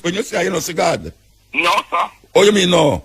When you say you don't see God? No, sir. Oh, you mean no?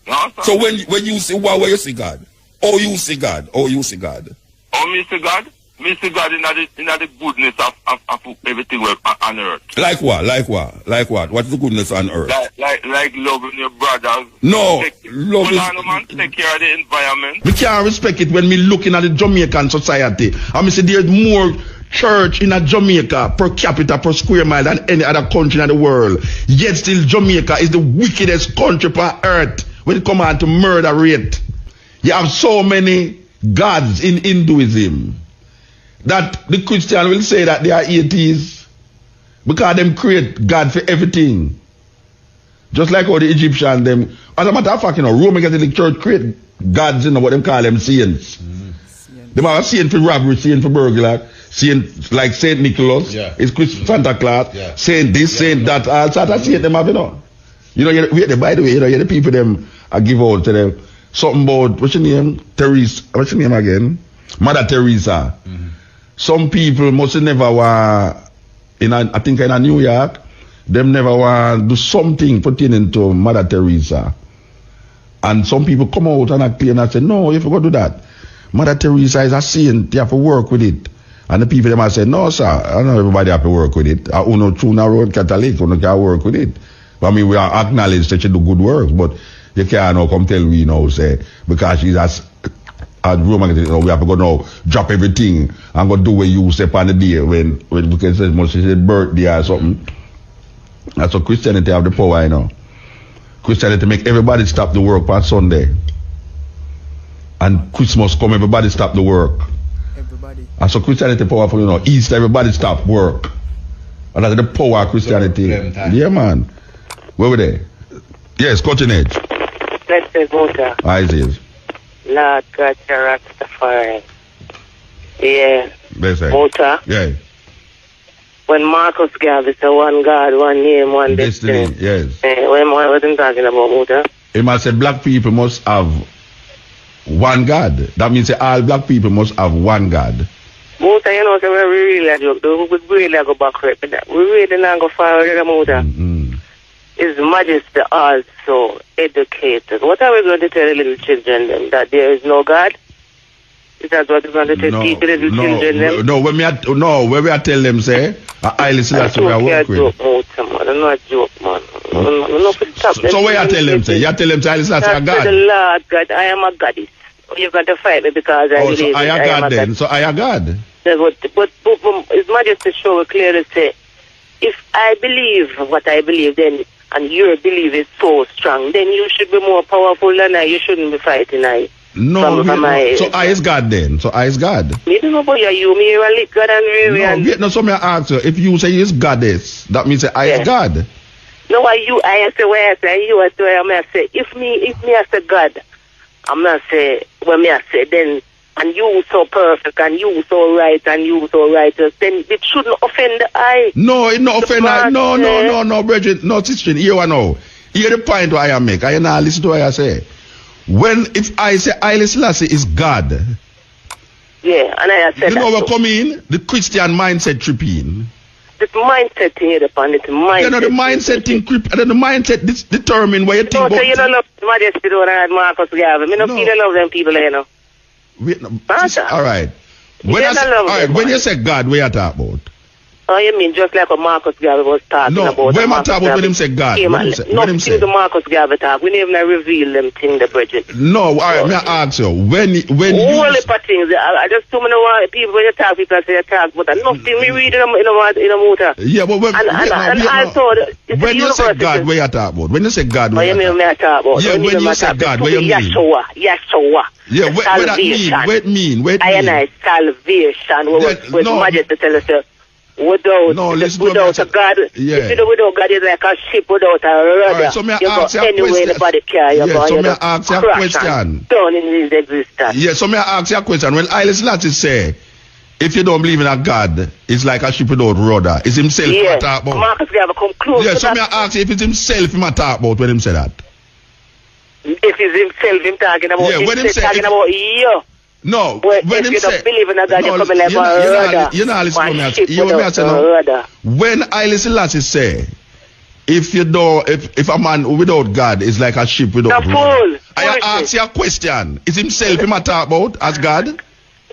No, sir. So when you see what, where you see God? Oh, you see God. Oh, you see God. Oh, me see God? Me see God in the goodness of everything on earth. Like what? Like what? Like what? What's the goodness on earth? Like loving your brothers. No. Love is... man, take care of the environment. We can't respect it when me looking at the Jamaican society. I mean, say there's more church in a Jamaica per capita per square mile than any other country in the world. Yet still Jamaica is the wickedest country on earth when it comes on to murder rate. You have so many gods in Hinduism that the Christian will say that they are atheists because them create God for everything. Just like how the Egyptians, them, as a matter of fact, Roman Catholic Church create gods, what them call them saints. They have a saint for robbery, saint for burglar, saint like Saint Nicholas, it's Santa Claus, saint this, saint that, all sort of saint them have, by the way, the people them I give out to them something about, what's your name? Teresa, what's your name again? Mother Teresa. Some people must never want, I think in New York, them never want to do something pertaining to Mother Teresa. And some people come out and claim and say, no, you forgot to do that. Mother Teresa is a saint, you have to work with it. And the people them say, no, sir, I know everybody have to work with it. I know true road Catholic, who can work with it. But I mean, we are acknowledged that she do good work, but you can't now come tell me, say, because she's as Roman, we have to go now, drop everything and go do what you say on the day when because it must say birthday or something. That's what Christianity have the power, Christianity make everybody stop the work on Sunday. And Christmas come, everybody stop the work. Everybody. And so Christianity powerful, Easter, everybody stop work. And that's the power of Christianity. Yeah, man. Where were they? Yes, cutting edge. Let's say Muta. Isaiah. Lord God, Rastafari. Yeah. Muta. Yeah. When Marcus gave it a one God, one name, one destiny. Yes. What was he talking about, Muta? He must say black people must have one God. That means all black people must have one God. Muta, so we really joke. We really go back right with that. We really not go forward, Muta. His Majesty also educated. What are we going to tell the little children them? That there is no God? Is that what we're going to teach the little children them? No, when we are tell them, say, I listen to we are working with. I'm not a joke, man. So where you tell them, say? You tell them, say, I listen to God? The Lord God, I am a goddess. You're going to fight me because I believe so I am God then. So I am God. But His Majesty show clearly say, if I believe what I believe, then and your belief is so strong, then you should be more powerful than I. You shouldn't be fighting I. No, so I is God then. So I is God. Me don't know about you. Me are like God and really. No, so me ask you. If you say you is goddess, that means say I is God. No, I say where I say you are where I say. If me I say God, I'm not say when me I say then. And you so perfect, and you so right, and you so righteous, then it shouldn't offend the eye. No, it not offend the eye. No, Bridget, no, sister, here I know. Here the point why I make. I now listen to what I say. If I say Haile Selassie is God. Yeah, and I said that. What come in? The Christian mindset tripping. The mindset thing here, the mindset. The mindset thing creep, and then the mindset determine what you think about. No, so you don't love Majesty, don't have Marcus Garvey. Me no feel love them people, all right. When you say God, what you talk about? Oh, you mean just like what Marcus Garvey was talking about? No, when I talk about when him say God? When him say the Marcus Garvey talk, we never reveal them things, the Bridget. No, all right, me ask you, when you... All the things, I just too many people, when you talk, people say you talk, but nothing we read in a motor. Yeah, but when... when you say God, what you talk about? When you say God, what you talk about? Yeah, when you say God, what you mean? Yeshua. Yeah, what that mean? What mean? I salvation, with Majesty tell us, without a God, if you without God, it's like a ship without a rudder. Right, so may I ask you a question? So may I ask you a question? Down in his existence. Yeah, so may I ask you a question? When Haile Selassie say, if you don't believe in a God, it's like a ship without rudder. It's himself he talk about. Marcus Garvey come close. Yeah, so may I ask you if it's himself he talk about when him say that? If it's himself him talking about, yeah, when him say talking about you. No, when him say, believe in a God, you're coming like a rudder. You know, listen to me. You want me to say no? When Haile Selassie say, if you don't, if a man without God is like a ship without The rudder. fool. I ask you a question. Is himself him a talk about as God?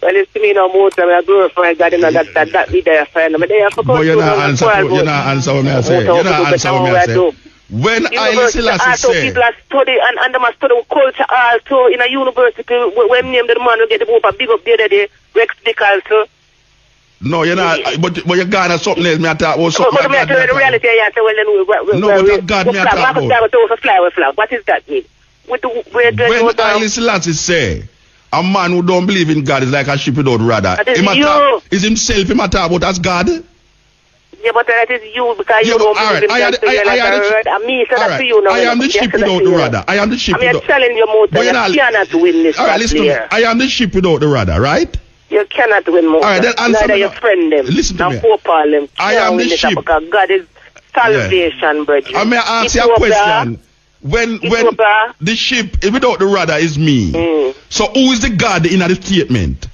Well, it's me no more time. I glorify God, that be there for him. But you're not answer what I say. You're not answer what I say. When I Selassie say, people are study and they must study culture also in a university. When name the man will get the book big up there, Rex Dick also. no, you're not. But you're gone at something else. Me I talk about something. But me I tell you the reality. I say, well, then no, but God me I talk about. What is that mean? When I Selassie say, a man who don't believe in God is like a ship without rudder. Is himself him a talk about as God? Yeah, but that is you because you don't believe in God. I am the ship without the rudder. I am the ship without. I'm telling you, Mota, you cannot win this. All right, listen to me. I am the ship without the rudder, right? You cannot win, Mota. All right, then answer neither me. your friend them. Listen to me. Them. I am the ship. Because God is salvation, brethren. I may ask you a question. When the ship without the rudder is me, so who is the God in the statement?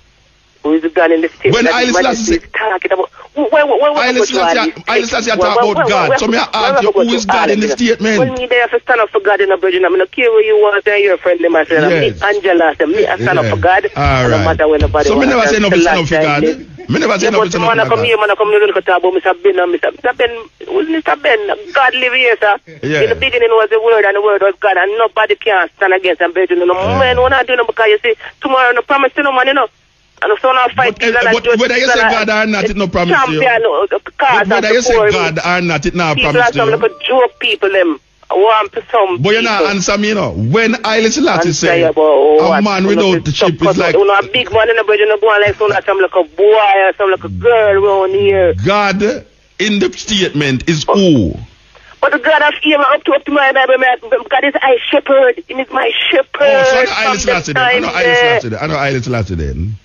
Who is the God in the statement? When I Selassie talking about, I Selassie talk about God. So me ask you, who is God in the statement? When me there for stand up for God in a bridge, I'm not care where you want and your friend them. I say, me Angela, me I stand up for God. All right. No matter when nobody. So me never say no stand up for God. Me never say no stand up for God. Man come here, look at Mr. Ben. Who's Mr. Ben? God live here, sir. In the beginning was the word and the word was God, and nobody can stand against him. No man, we're not doing it because you see tomorrow no promise to no man, you know. And so now fight but whether you say God or not, it no promise to you. But whether you say God or not, it no promise to you. People are joke people them. But you not answer me, you know. When I Selassie say a man without the ship is like a big man in the bridge, you know, going like some like a boy or some like a girl around here. God in the statement is who? But the God of him up to my Bible, God is my shepherd. He is my shepherd. Oh, so I know Selassie then. I know Selassie then.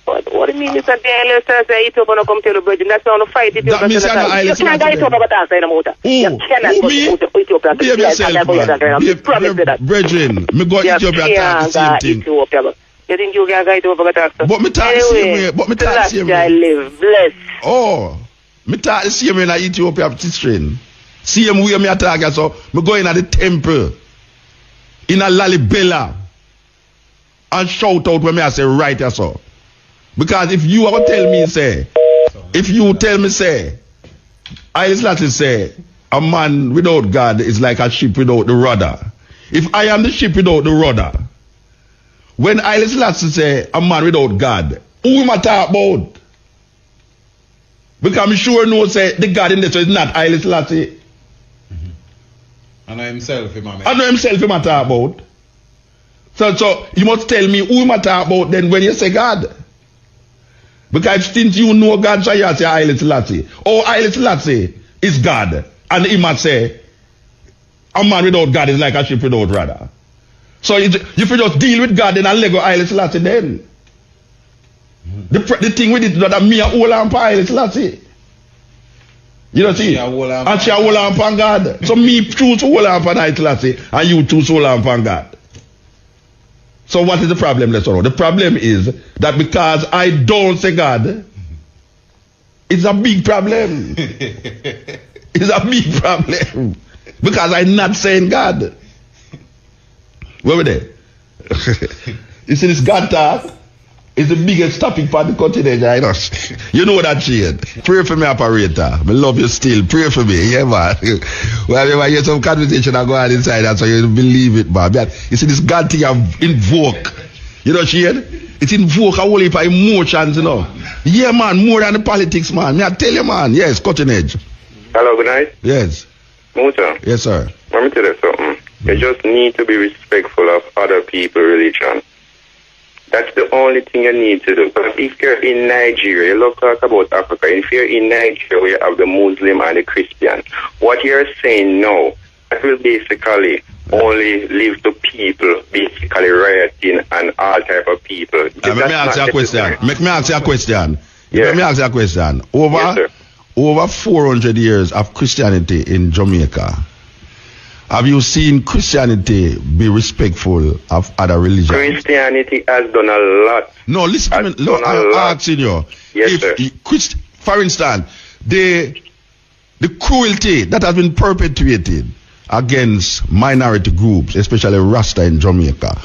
What do you mean, Mr. Daniel says that Ethiopia not come to the virgin? That's not a fight. That means I know Island you can't go Ethiopia but answer in the motor. You cannot go to Ethiopia. Behave yourself, man. Brethren, me go Ethiopia talk the same thing. You think you can go Ethiopia but answer? But me talk the same way. But me talk the same way. I live blessed. Oh, me talk the same way in Ethiopia teaching. Same way me talk so. Me go in at the temple in a Lalibela and shout out when me I say right so. Because if you ever tell me, say, if you tell me, say, I Selassie say, a man without God is like a ship without the rudder. If I am the ship without the rudder, when I Selassie say, a man without God, who am I talk about? Because I'm sure no say, the God in this is not I Selassie. I know himself, him I know himself, him I talk about. So you must tell me who am I talk about then when you say God. Because since you know God, so you say Haile Selassie. Oh, Haile Selassie is God. And he must say, a man without God is like a ship without rudder. So if you just deal with God, then I'll let go Haile Selassie then. The thing with it, that me a hold on for Haile Selassie. You know see? And she a hold on for God. So me choose to hold on for Haile Selassie, and you choose to hold on for God. So what is the problem, let's know? The problem is that because I don't say God, it's a big problem. It's a big problem. Because I'm not saying God. Where were they? You see this God talk is the biggest topic for the continent, I know. You know that shit. Pray for me, operator. I love you still. Pray for me. Yeah, man. Whenever I hear some conversation I go on inside, that's why you believe it, man. You see this God thing I invoke. You know, Shane? It invoke a whole heap of emotions, you know. Yeah, man, more than the politics, man. Me I tell you, man. Yes, cutting edge. Hello, good night. Yes. Muta. Yes, sir. Let me tell you something. You just need to be respectful of other people's religion. That's the only thing you need to do. But if you're in Nigeria, you look talk about Africa, if you're in Nigeria where you have the Muslim and the Christian, what you're saying now, that will basically only leave to people basically rioting and all type of people. Let me ask you a question. Make me ask you a question. Yeah. Let me ask you a question. Over 400 years of Christianity in Jamaica, have you seen Christianity be respectful of other religions? Christianity has done a lot. No, listen to me. Look, I'm asking you. Yes, sir. For instance, the the cruelty that has been perpetuated against minority groups, especially Rasta in Jamaica,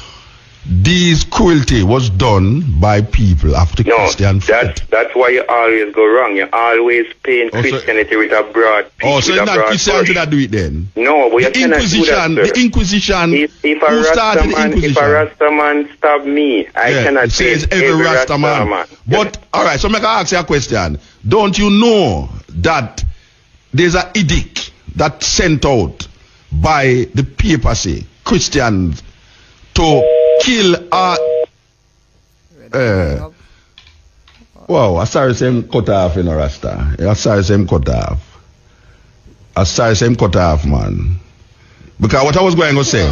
this cruelty was done by people of the Christian faith. That's why you always go wrong. You always paint Christianity with a broad piece. Oh, so it's not Christianity that do it then? No, but the you cannot do that, sir. The Inquisition, if a Rasta man stab me, I cannot say every Rasta man. But, alright, so I'm going to ask you a question. Don't you know that there's an edict that's sent out by the papacy, Christians, to kill wow, I started saying cut off in a Rasta. I started saying cut off, man. Because what I was going to say,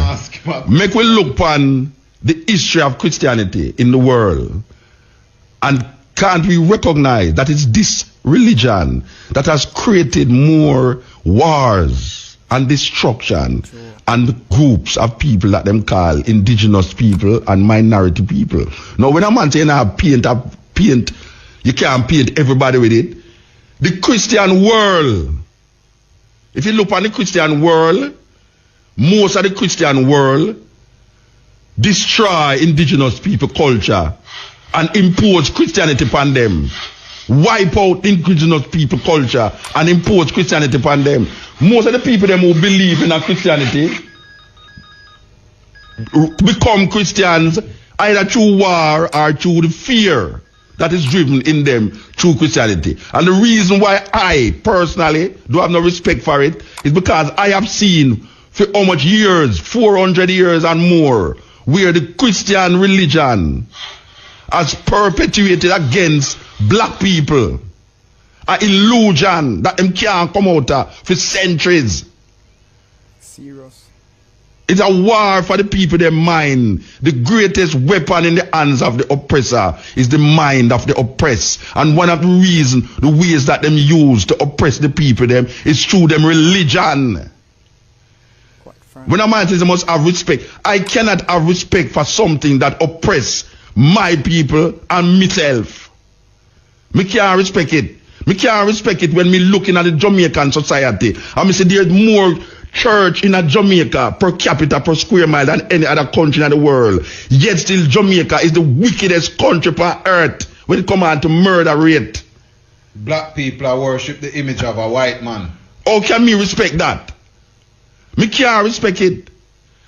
make we look upon the history of Christianity in the world, and can't we recognize that it's this religion that has created more wars and destruction and groups of people that them call indigenous people and minority people. Now, when a man saying paint, you can't paint everybody with it. The Christian world, if you look on the Christian world, most of the Christian world destroy indigenous people culture and impose Christianity upon them. Wipe out indigenous people culture and impose Christianity upon them. Most of the people them who believe in a Christianity become Christians either through war or through the fear that is driven in them through Christianity. And the reason why I personally do have no respect for it is because I have seen for how much years, 400 years and more, where the Christian religion has perpetuated against black people an illusion that them can't come out of for centuries. Serious. It's a war for the people, their mind. The greatest weapon in the hands of the oppressor is the mind of the oppressed. And one of the reasons, the ways that them use to oppress the people them is through them religion. When a man says I must have respect, I cannot have respect for something that oppress my people and myself. Me can't respect it. Me can't respect it when me looking at the Jamaican society and me say there's more church in a Jamaica per capita per square mile than any other country in the world. Yet still Jamaica is the wickedest country on earth when it comes on to murder rate. Black people are worship the image of a white man. How can me respect that? Me can't respect it.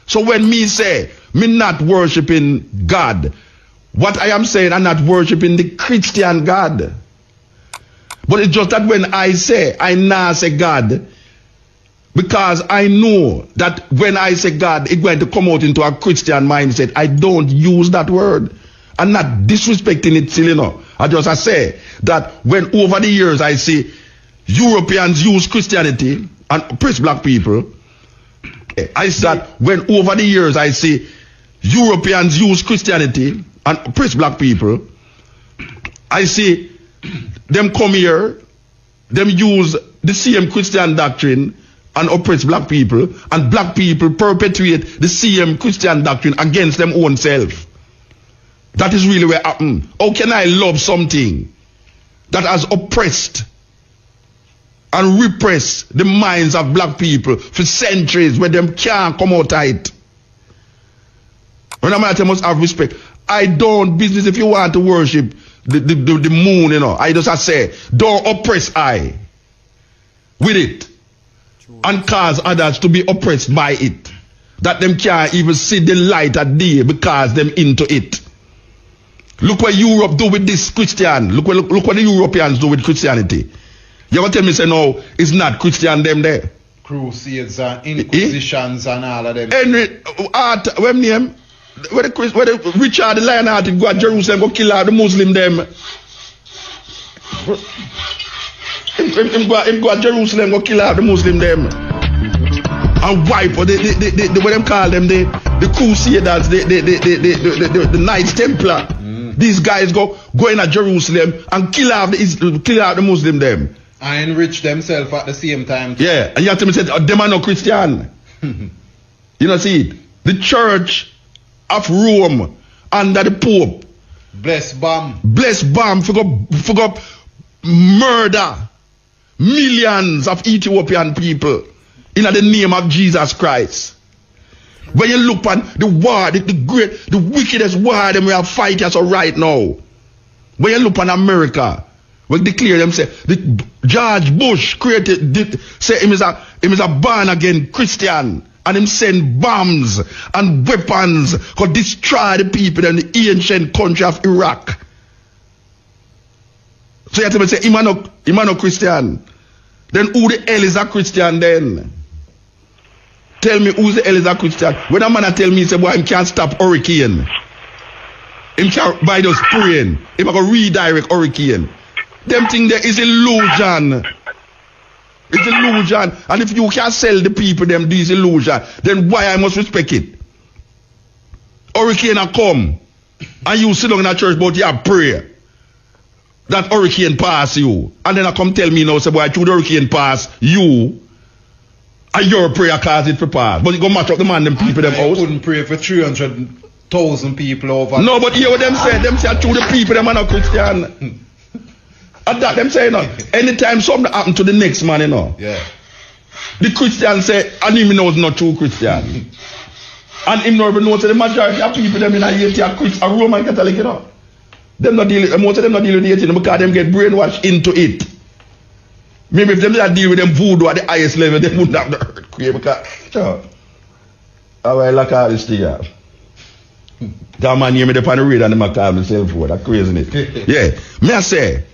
So when me say me not worshiping God, what I am saying, I'm not worshiping the Christian God. But it's just that when I say I not say God, because I know that when I say God, it's going to come out into a Christian mindset. I don't use that word. I'm not disrespecting it, still, you know. I say that when over the years I see Europeans use Christianity and oppress black people, I said when over the years I see Europeans use Christianity and oppress black people, I see them come here, them use the same Christian doctrine and oppress black people, and black people perpetuate the same Christian doctrine against them own self. That is really where happen. How can I love something that has oppressed and repressed the minds of black people for centuries where them can't come out of it? When I'm at, I must have respect. I don't business if you want to worship the moon, you know. I just say, don't oppress I with it and cause others to be oppressed by it. That them can't even see the light of day because them into it. Look what Europe do with this Christian. Look what the Europeans do with Christianity. You ever tell me say no, it's not Christian them there. Crusades and Inquisitions and all of them. Henry, what name? Where the Richard the Lionhearted go to Jerusalem go kill out the Muslim them. Him go to Jerusalem go kill out the Muslim them. And wipe what them call them the Crusaders, the Knights Templar. These guys go in at Jerusalem and kill out the Muslim them. And enrich themselves at the same time. Yeah, and you have to say them are no Christian. You know, see it. The Church of Rome under the Pope. Bless bomb for go murder millions of Ethiopian people in the name of Jesus Christ. When you look on the war, the wickedest war that we are fighting so right now. When you look on America, we declare them say the George Bush created say him is a born again Christian, and him send bombs and weapons to destroy the people in the ancient country of Iraq. So you have to say him no Christian. Then who the hell is a Christian then? Tell me who's the hell is a Christian? When a man tell me, say, boy, him can't stop hurricane. Him can't by just praying. Him can redirect hurricane. Them thing there is illusion. It's illusion. And if you can't sell the people them this illusion, then why I must respect it? Hurricane a come. And you sit down in a church but you have prayer. That hurricane pass you. And then I come tell me now, say, boy, through the hurricane pass you. And your prayer cause it for pass. But you go match up the man, them people, them house. I couldn't pray for 300,000 people over. No, but hear what them say. Them say through the people, them are not Christian. And that them say, you know, anytime something happen to the next man, you know. Yeah. The Christian say, and him knows not true Christian. And him not even knows the majority of people, them in a Haiti are Christian, a Roman Catholic, you know. Them not deal, most of them not deal with the Haiti because them get brainwashed into it. Maybe if them that deal with them voodoo at the highest level, they wouldn't have the earthquake because, sure. I like all this thing, yeah. That man hear me upon the radio and they call himself for that crazy, isn't it? Yeah. Me I say,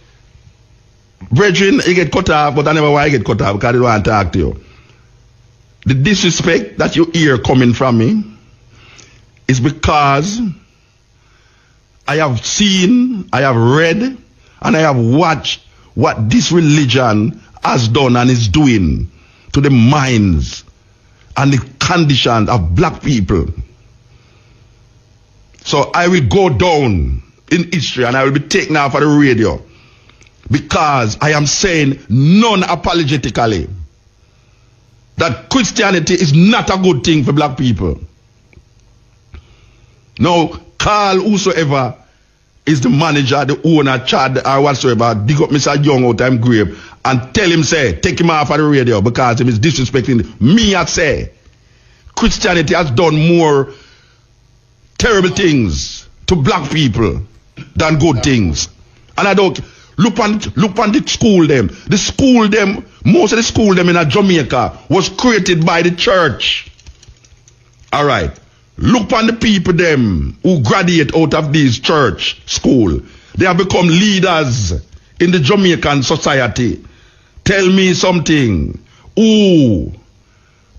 brethren, you get cut off, but I never want to get cut off because I don't want to talk to you. The disrespect that you hear coming from me is because I have seen, I have read, and I have watched what this religion has done and is doing to the minds and the conditions of black people. So I will go down in history and I will be taken off of the radio because I am saying non-apologetically that Christianity is not a good thing for black people. Now, call whosoever is the manager, the owner, Chad, or whatsoever, dig up Mr. Young out of grave and tell him, say, take him off of the radio because he is disrespecting me. I say, Christianity has done more terrible things to black people than good things. And I don't, look on the school them. The school them, most of the school them in Jamaica was created by the church. All right. Look on the people them who graduate out of this church school. They have become leaders in the Jamaican society. Tell me something. Who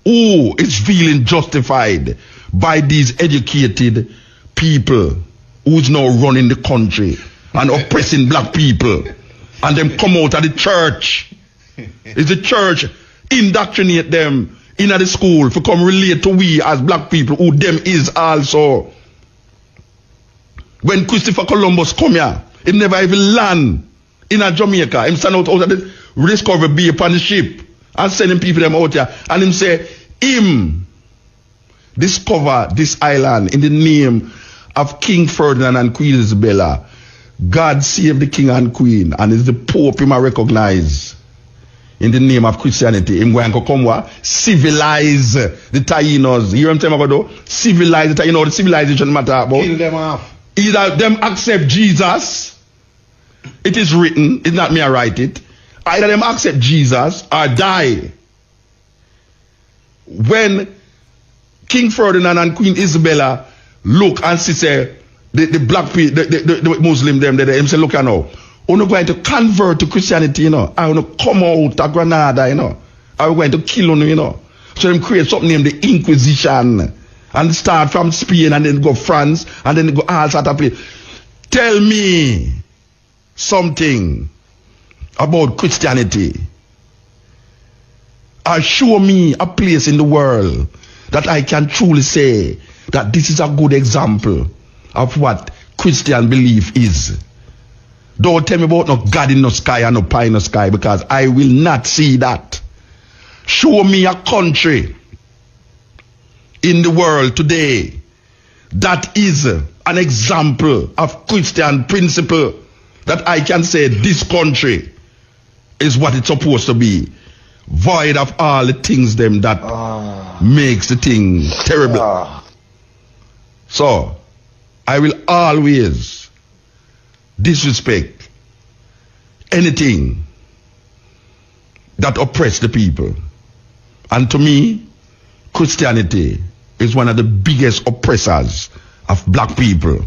is feeling justified by these educated people who's now running the country and oppressing black people? And them come out of the church. Is the church indoctrinate them in the school to come relate to we as black people who them is also. When Christopher Columbus come here, he never even land in a Jamaica. Him stand out of the Discovery Bay upon the ship and sending people them out here. And him say, him discover this island in the name of King Ferdinand and Queen Isabella. God save the king and queen, and it's the Pope him I recognize. In the name of Christianity, him going to come what? Civilize the Tainos. You hear what I'm saying about? Civilize the Tainos. You know the civilization matter about? Kill them off. Either them accept Jesus, it is written, it's not me I write it. Either them accept Jesus or die. When King Ferdinand and Queen Isabella look and see say the black people, the Muslim them, they say, look now. We're not going to convert to Christianity, you know. I want to come out of Granada, you know. I'm going to kill you, you know. So them create something named the Inquisition. And start from Spain and then go France and then go all sort of place. Tell me something about Christianity. Or show me a place in the world that I can truly say that this is a good example of what Christian belief is. Don't tell me about no God in the sky and no pie in the sky because I will not see that. Show me a country in the world today that is an example of Christian principle that I can say this country is what it's supposed to be. Void of all the things them that makes the thing terrible. So, I will always disrespect anything that oppress the people. And to me, Christianity is one of the biggest oppressors of black people.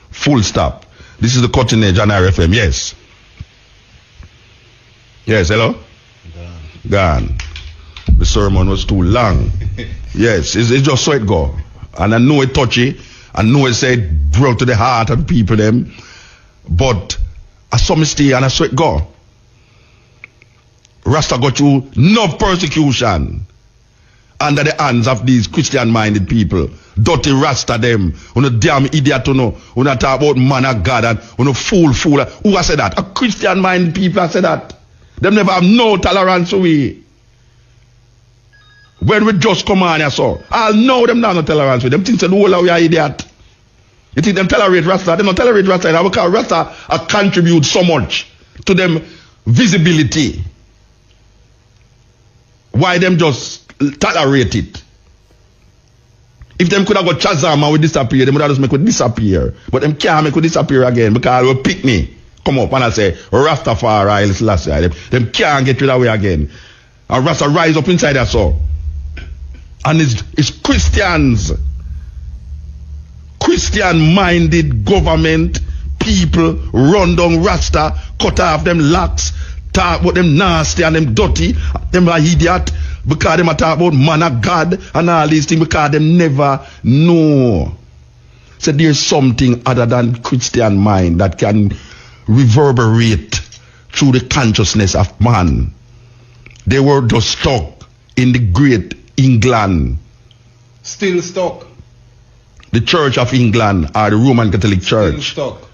Full stop. This is the Cutting Edge on RFM. Yes. Yes, hello? Gone. The sermon was too long. Yes, it's just so it go. And I know it touchy. I know it said brought to the heart of people them. But I saw me stay and I saw it go. Rasta got you no persecution under the hands of these Christian-minded people. Dirty Rasta them. You damn idiot, you talk about man of God and fool. Who has said that? A Christian-minded people have said that. Them never have no tolerance for we. When we just come on here, so I'll know them not no tolerance with them. Think the whole of we are idiot. You think them tolerate Rasta? Them not tolerate Rasta. Because Rasta contribute so much to them visibility. Why them just tolerate it? If them could have got Shazam and we disappear, them would have just make it disappear. But them can't make it disappear again because we pick me. Come up and I say, Rastafari, last year. Them can't get rid of it again. And Rasta rise up inside us so. And it's Christians. Christian-minded government, people run down Rasta, cut off them locks, talk about them nasty and them dirty, them are idiot, because them talk about man of God and all these things, because them never know. So there's something other than Christian mind that can reverberate through the consciousness of man. They were just stuck in the great England. Still stuck. The Church of England or the Roman Catholic Church. Still stuck.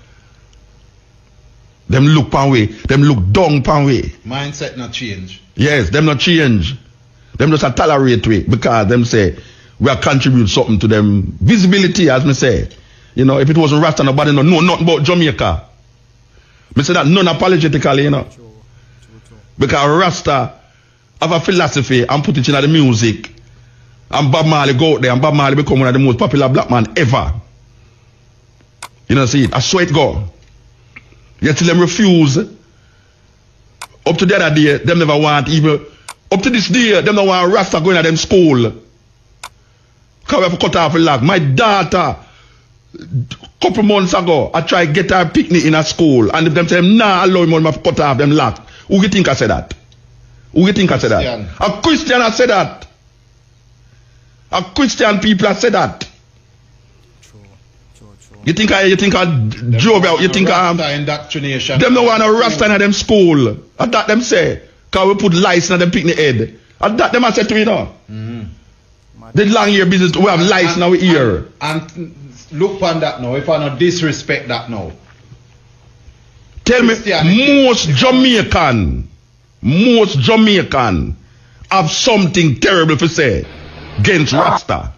Them look pan way. Them look down pan way. Mindset not change. Yes, them not change. Them just a tolerate way because them say we are contribute something to them visibility, as me say. You know, if it wasn't Rasta, nobody know nothing about Jamaica. Me say that non-apologetically, you know. Because Rasta have a philosophy and put it in the music. And Bob Marley go out there and Bob Marley become one of the most popular black man ever. You know, see it. I swear it go. Yet till them refuse. Up to the other day, them never want even. Up to this day, them don't want Rasta going to them school. Because we have to cut off a lock. My daughter, couple months ago, I tried to get her picnic in a school. And if them say, nah, allow him to cut off them lock. Who you think I said that? Who you think I said that? A Christian has said that. A Christian people have said that. True. You think I drove out, you think indoctrination. Them no want a Rasta in them school. And that them say. Because we put lice in them picnic head. And that them I said to you know. The long year business, we have lice in our ear. And look on that now, if I not disrespect that now. Tell me, most Jamaican have something terrible to say against Rasta.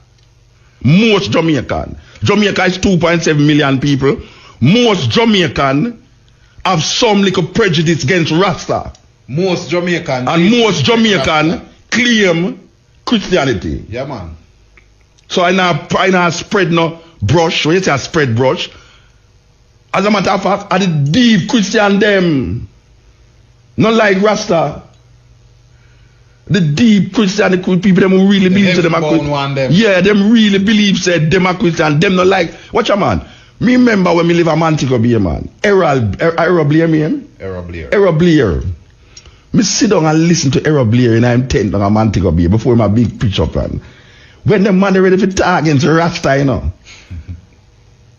Most Jamaican. Jamaica is 2.7 million people. Most Jamaican have some little prejudice against Rasta. Most Jamaican. And most Jamaican claim Christianity. Yeah, man. So I now spread no brush. When you say I spread brush, as a matter of fact, are the deep Christian them. Not like Rasta. The deep Christian people them who really believe them are Christian. Yeah, them really believe said them are Christian. Them not like watch a man. Me remember when me live a Montego Bay man. Errol Blair me. Errol Blair. Me sit down and listen to Errol Blair in I'm tent on a Montego Bay before my big pitch up and when the man ready for talk against Rasta, you know.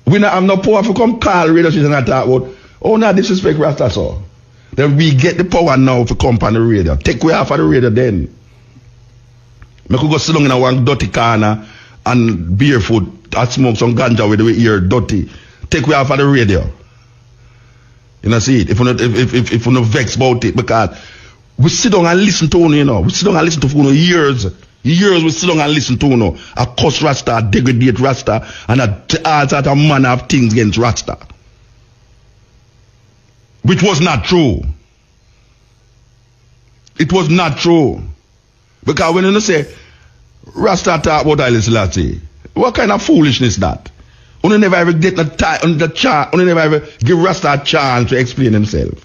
We not have no power to come call radio station and talk about oh no disrespect Rasta so. Then we get the power now to come on the radio. Take away half of the radio then. I could go sit down in a one dirty corner and barefoot and smoke some ganja with the ear dirty. Take away half of the radio. You know see it. If you not vex about it because we sit down and listen to you know. We sit down and listen to years. Years we sit down and listen to you. A cuss Rasta, a degrade Rasta, and all sort of manner of things against Rasta. Which was not true. It was not true. Because when you say, Rasta talk about Haile Selassie, what kind of foolishness that? You never ever get the chance, you never ever give Rasta a chance to explain himself.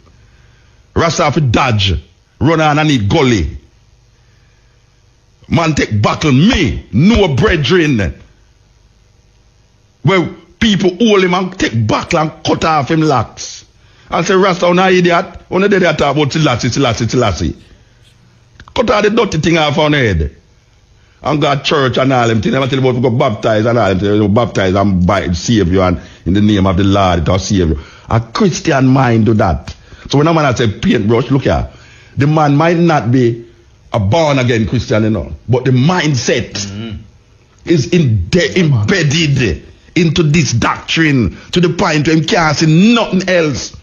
Rasta have to dodge, run on and eat gully. Man take battle me, no brethren. Where people hold him and take battle and cut off him locks. And say, Rasta, you're an idiot. You're not there talk about Selassie. Cut out the dirty thing off on the head. And go to church and all them things. Never tell you about to go baptize and all them things. Baptize and save you and in the name of the Lord it will save you. A Christian mind do that. So when a man say paintbrush, look here. The man might not be a born again Christian, you know, but the mindset is embedded into this doctrine to the point where he can't see nothing else.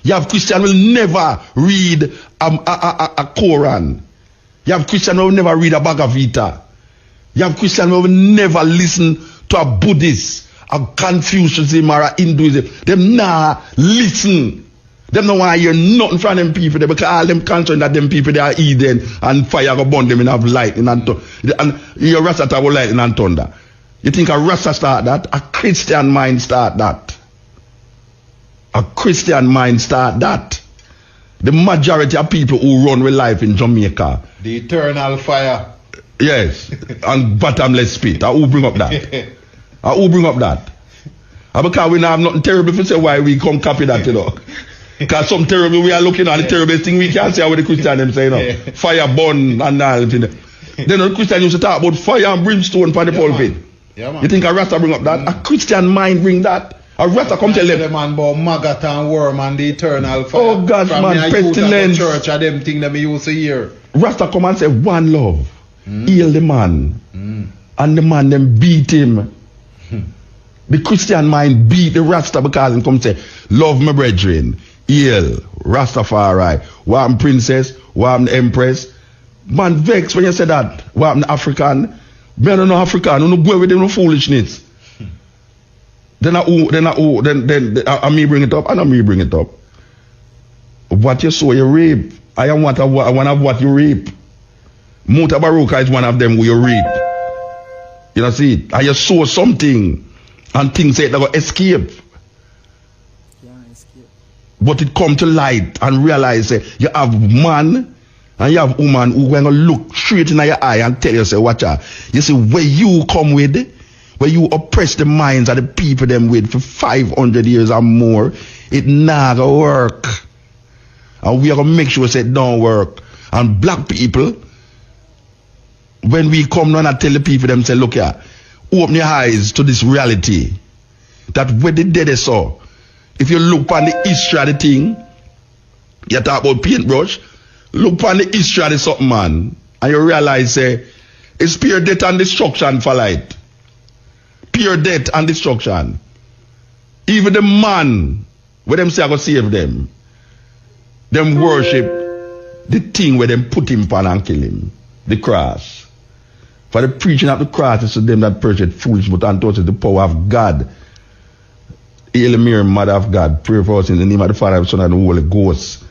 You have Christian will never read a Quran. You have Christian who will never read a Bhagavad Gita. You have Christian who will never listen to a Buddhist, a Confucianism or a Hinduism. Them nah listen. Them don't want to hear nothing from them people there because all them concerned that them people they are Eden and fire go burn them in have lightning and your Rasta talk about lightning and thunder. You think a Rasta start that? A Christian mind start that. A Christian mind start that. The majority of people who run with life in Jamaica. The eternal fire. Yes. And bottomless pit. Who bring up that? Who bring up that? Because we don't have nothing terrible to say why we come copy that, you know. Because some terrible, we are looking at the terrible thing we can't say what the Christian them say, you know. Fire burn and all. Then the Christian used to talk about fire and brimstone for the pulpit. Yeah, you think a Rasta bring up that? A Christian mind bring that? A Rasta come tell them. The man about maggot and worm and the eternal fire. Oh gosh, from man, pestilence. Church of them thing that me used to hear. Rasta come and say one love. Heal the man. And the man them beat him. The Christian mind beat the Rasta because he come say, love my brethren. Heal. Rastafari. What princess? What empress? Man vex when you say that. What African? Me don't know African. You don't go with them no foolishness. Then me bring it up, and me bring it up. What you sow, you reap. I am one of what you reap. Mutabaruka is one of them where you reap. You know, see, and you sow something, and things say they go escape. Yeah, escape. But it come to light and realize you have man and you have woman who going to look straight in your eye and tell you, say, watch out. You see, where you come with, where you oppress the minds of the people them with for 500 years or more, it not gonna work. And we are gonna make sure it don't work. And black people, when we come down and tell the people them, say, look here, open your eyes to this reality. That when the dead is so, if you look on the history of the thing, you talk about paintbrush, look on the history of the something, man, and you realize, it's pure death and destruction for light. Pure death and destruction. Even the man, where them say I go save them, them worship the thing where them put him on and kill him. The cross. For the preaching of the cross is to them that preach foolish, but unto us is the power of God. Hail Mary, Mother of God, pray for us in the name of the Father, the Son, and the Holy Ghost.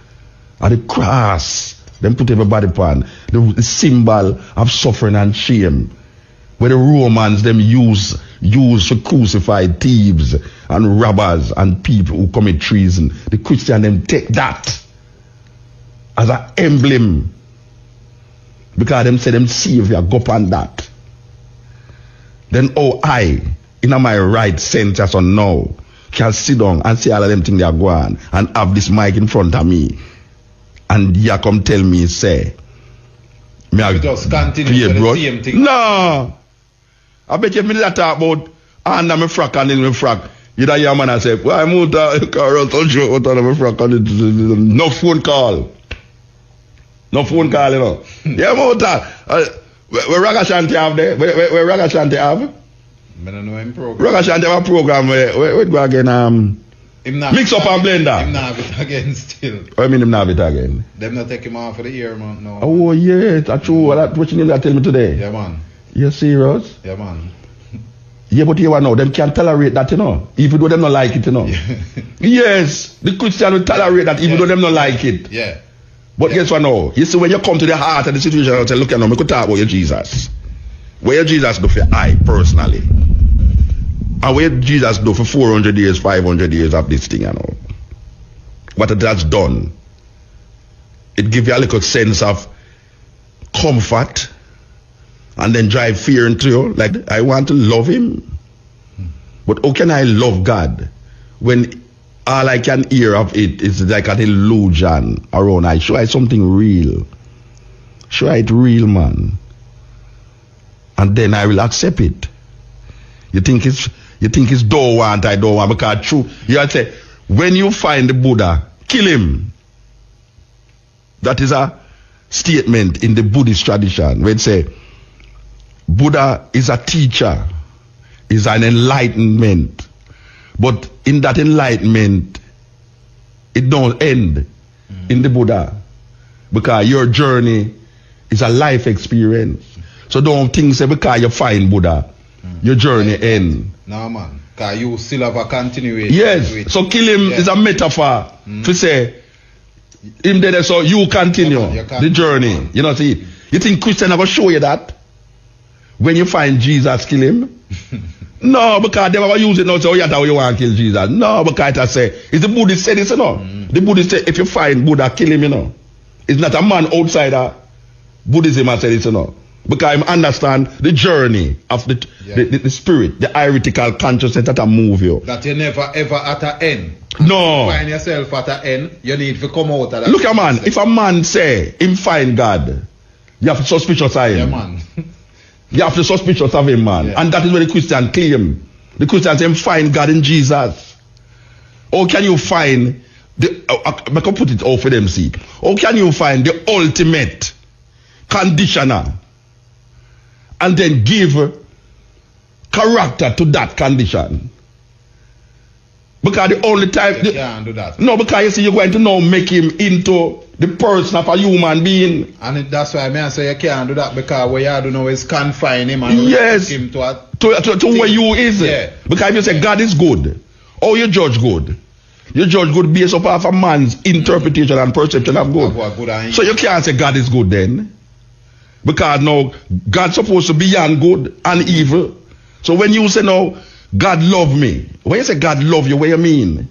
And the cross, them put everybody upon the symbol of suffering and shame. Where the Romans them use to crucify thieves and robbers and people who commit treason. The Christian them take that as an emblem. Because them say them Savior go upon that. Then I, in my right sense as of now, can sit down and see all of them things they are going and have this mic in front of me. And you come tell me, say, me I just continue with the same thing. No. I bet you me that talk about under my frack and in my frack. You know your man I say, why move the car told you out of my frack and no phone call. No phone call, you know. Yeah, move that. Where Raga Shanti have there? Where Raga Shanti have? I don't know him program. Raga Shanti have a program where go again mix up and blender. Him not have it again still. I mean him not have it again. Them not take him off for the year, man. No. Oh yeah, that's true. What you need to tell me today? Yeah, man. You serious? Yeah, man. Yeah, but you know, them can't tolerate that, you know. Even though them not like it, you know. Yeah. Yes, the Christian will tolerate that even though them not like it. Yeah. But guess what now? You see, when you come to the heart of the situation, I say, look, now, we could talk about your Jesus. Where your Jesus do for I personally? And where Jesus do for 400 years, 500 years of this thing, you know? What it has done. It gives you a little sense of comfort and then drive fear into you. Like, I want to love him. But how can I love God when all I can hear of it is like an illusion around? I show it something real. Show it real, man. And then I will accept it. You think it's don't want, I don't want, because true. You have to say, when you find the Buddha, kill him. That is a statement in the Buddhist tradition where it say Buddha is a teacher, is an enlightenment. But in that enlightenment, it don't end in the Buddha. Because your journey is a life experience. So don't think say because you find Buddha, your journey end. No, man. Because you still have a continuation. Yes. So kill him is a metaphor to say him there so you continue the journey. You know, see. You think Christian are going to show you that? When you find Jesus, kill him? No, because they will use it now, so that's how you want to kill Jesus. No, because I say, it's the Buddhist said this, you know. The Buddhist said, if you find Buddha, kill him, you know. It's not a man outsider. Buddhism has said this, you know. Because I understand the journey of the spirit, the heretical consciousness that move you. That you never ever at an end. No. You find yourself at an end, you need to come out of that. Look, man, if a man say him find God, you have to suspicious of him. Yeah, man. You have to suspicious of him, man. Yeah. And that is what the Christian claim. The Christian say him find God in Jesus. Or can you find the I can put it out for them see. Or can you find the ultimate conditioner and then give character to that condition? Because the only time you can't do that. No, because you see you're going to now make him into the person of a human being. And that's why I say you can't do that, because what you do now is confine him and yes, him to where you is. Yeah. Because if you say God is good, or you judge good. You judge good based upon a man's interpretation and perception of good. So you can't say God is good then. Because now God's supposed to be beyond good and evil. So when you say now God love me, when you say God love you, what you mean?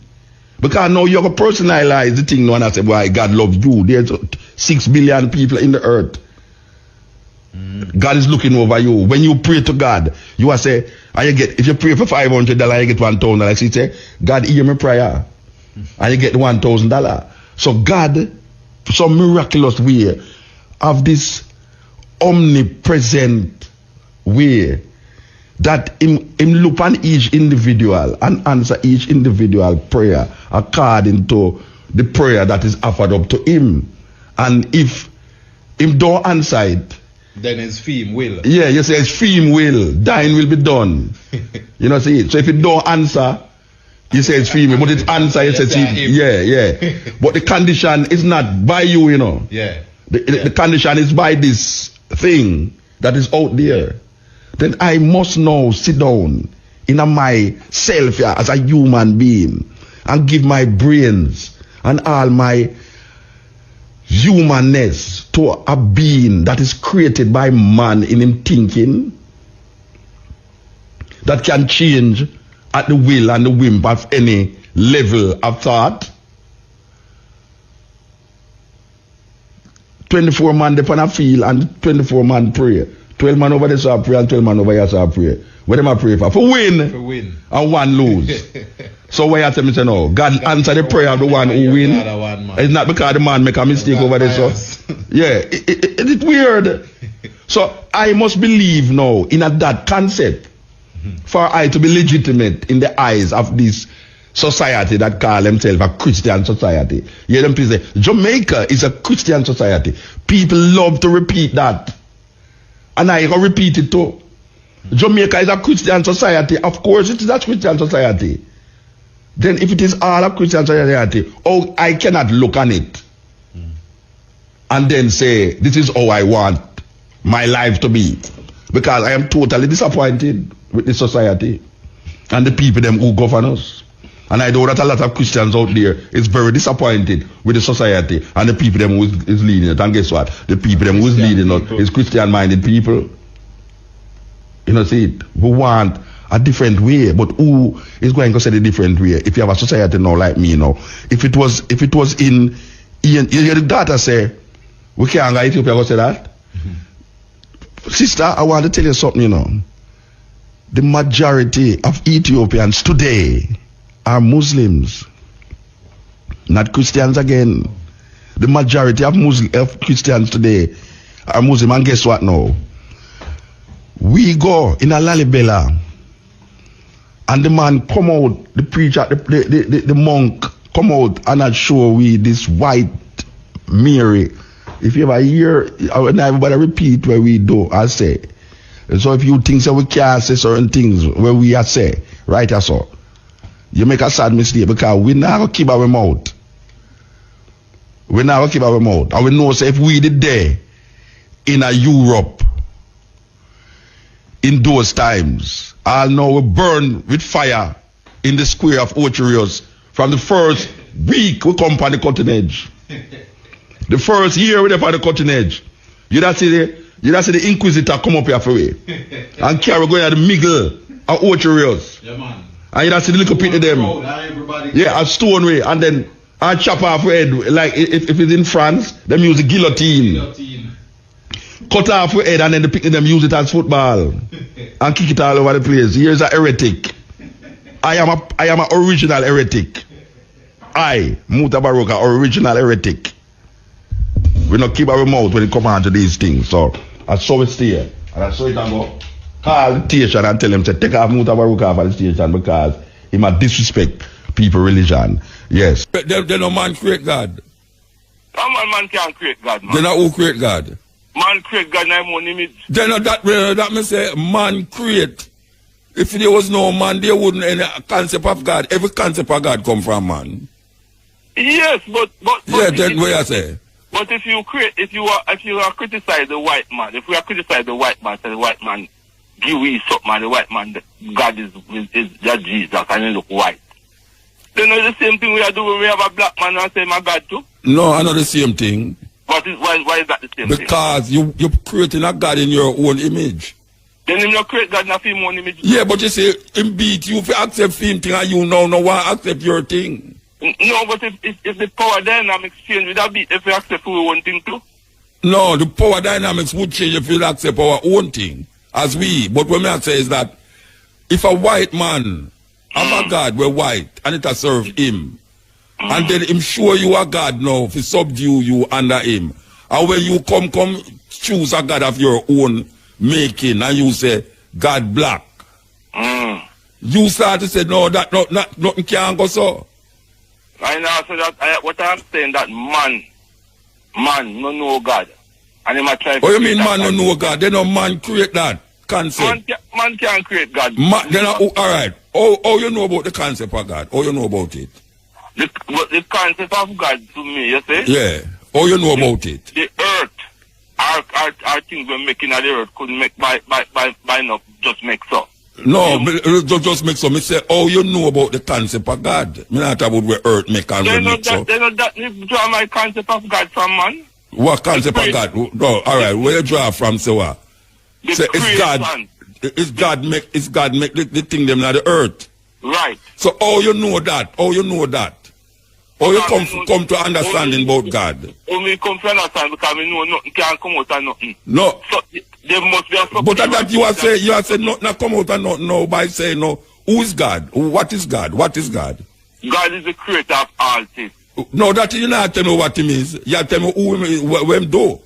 Because now you're going to personalize the thing now, and I say, why God love you? There's 6 billion people in the earth. God is looking over you. When you pray to God, you are say, and you get, if you pray for $500, you get $1,000. Like she say, God hear my prayer. And you get $1,000. So God, for some miraculous way, have this omnipresent way that him look on each individual and answer each individual prayer according to the prayer that is offered up to him. And if him don't answer it, then his theme will. Yeah, you say his theme will. Thine will be done. You know, see it. So if it don't answer, you say it's theme, but it answer, you say it's him. Yeah. But the condition is not by you, you know. Yeah. The condition is by this thing that is out there. Then I must now sit down in myself as a human being and give my brains and all my humanness to a being that is created by man in him thinking, that can change at the will and the whim of any level of thought. 24 man depend on feel and 24 man pray. 12 man over there saw pray and 12 man over here saw pray. What am I pray for? For win. For win. And one lose. So why you tell me say no? God answer the prayer of the one who win. It's not because the man make a mistake over there. So yeah, it's weird. So I must believe now in that concept for I to be legitimate in the eyes of this society that call themselves a Christian society. Yeah, them people say Jamaica is a Christian society. People love to repeat that. And I can repeat it too. Jamaica is a Christian society. Of course it is a Christian society. Then if it is all a Christian society, oh, I cannot look on it and then say, this is how I want my life to be. Because I am totally disappointed with the society and the people them who govern us. And I know that a lot of Christians out there is very disappointed with the society and the people them who is leading it. And guess what? The people them who is leading it is Christian-minded people. You know, see it? We want a different way, but who is going to say the different way? If you have a society now like me now, if it was in you hear the data say, we can't go Ethiopia go say that? Sister, I want to tell you something, you know. The majority of Ethiopians today are Muslims, not Christians again. The majority of Christians today are Muslim, and guess what now? We go in a Lalibela, and the man come out, the preacher, the monk come out and show we this white Mary. If you ever hear, and everybody repeat what we do, I say. So if you think that we can't say certain things where we are say, right or so, you make a sad mistake because we not going to keep our mouth. We not going to keep our mouth. And we know say if we did there in a Europe in those times, I know we burn with fire in the square of Ocherios from the first week we come on the cutting edge. The first year we there on the cutting edge. You don't see the Inquisitor come up here for we and carry going at the middle of Ocherios. Yeah, man. And you don't see the little pit of them. Yeah, a stone way. And then I chop off head. Like if it's in France, them use the guillotine. Cut off head and then the pit of them use it as football. And kick it all over the place. Here's a heretic. I am a original heretic. I, Mutabaruka, original heretic. We not keep our mouth when it comes on to these things. So I saw it stay. And I saw it and go call the station and tell him to take off Mutabaruka off the station because he might disrespect people religion. Yes. They no man create God. Man can't create God, man. They not who create God. Man create God in his own image. They know that me say man create. If there was no man, there wouldn't any concept of God. Every concept of God come from man. Yes, but yeah, that's what I say. But if you are criticize the white man, if we are criticize the white man, say the white man give we something, the white man, God is that Jesus and he look white. Then it's the same thing we are doing when we have a black man and say my God too. No, I know the same thing. Why is that the same thing? Because you're creating a God in your own image. Then him not create God in his own image. Yeah, but you say him beat you if you accept him thing and you now no want to accept your thing. No, but if the power dynamics change, would that be if we accept our own thing too? No, the power dynamics would change if we accept our own thing as we. But what I say is that if a white man have a God, we're white, and it has served him, and then him show you a God now, if he subdue you under him, and when you come choose a God of your own making, and you say, God black, you start to say, no, that nothing can go so. I know, so that what I'm saying, that man no know God. And he might try to. Oh, you mean man no know God? Then no man create that concept. Man can't create God. Then all right. Oh, you know about the concept of God? Oh, you know about it? The concept of God to me, you say? Yeah. Oh, you know about it? The earth, our things we're making at the earth couldn't make by enough just make so. No, just make so. Me say, oh, you know about the concept of God. Me not talk about where earth make and make so. They know that you draw my concept of God from, man. What concept of God? No, all right. Where you draw from? So what? Say it's God. It's God make the thing them on the earth. Right. So you know that? You come to understanding about God? Me come to understand because me know nothing can come out of nothing. No. So there must be a something. But that you are saying nothing come out of nothing now by saying no. Who is God? What is God? What is God? God is the creator of all things. No, that you not tell me what it means. You tell me who him do.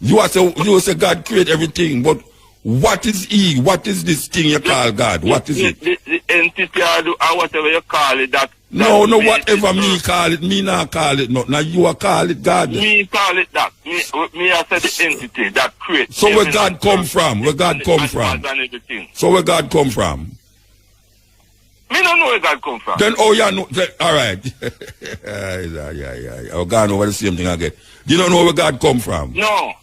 You say God create everything, but what is he? What is this thing you call God? What is it? The entity or whatever you call it. No, whatever me call it, me not call it. No, now you are call it God. Me call it that. Me I said the entity that creates. So where God come from? Where God come from? So where God come from? Me don't know where God come from. Then you know. All right. yeah. I'm going over the same thing again. You don't know where God come from? No.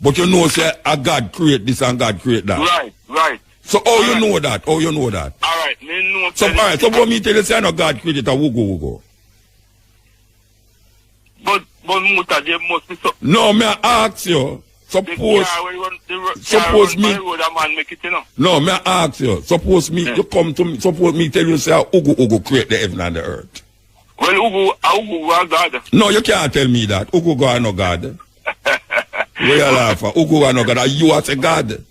But you know, say, a God create this and God create that. Right. So you know that? You know that? All right. Me know So, alright, so what me tell you say no God created a Ugo. But Muta, there must be something. No, may I ask you, suppose me, no, may I ask you, suppose me, you come to me, suppose me tell you say Ugo create the heaven and the earth. Well, Ugo was God. No, you can't tell me that. Ugo are no God. Where you laugh at? Ugo are no God. You are a God.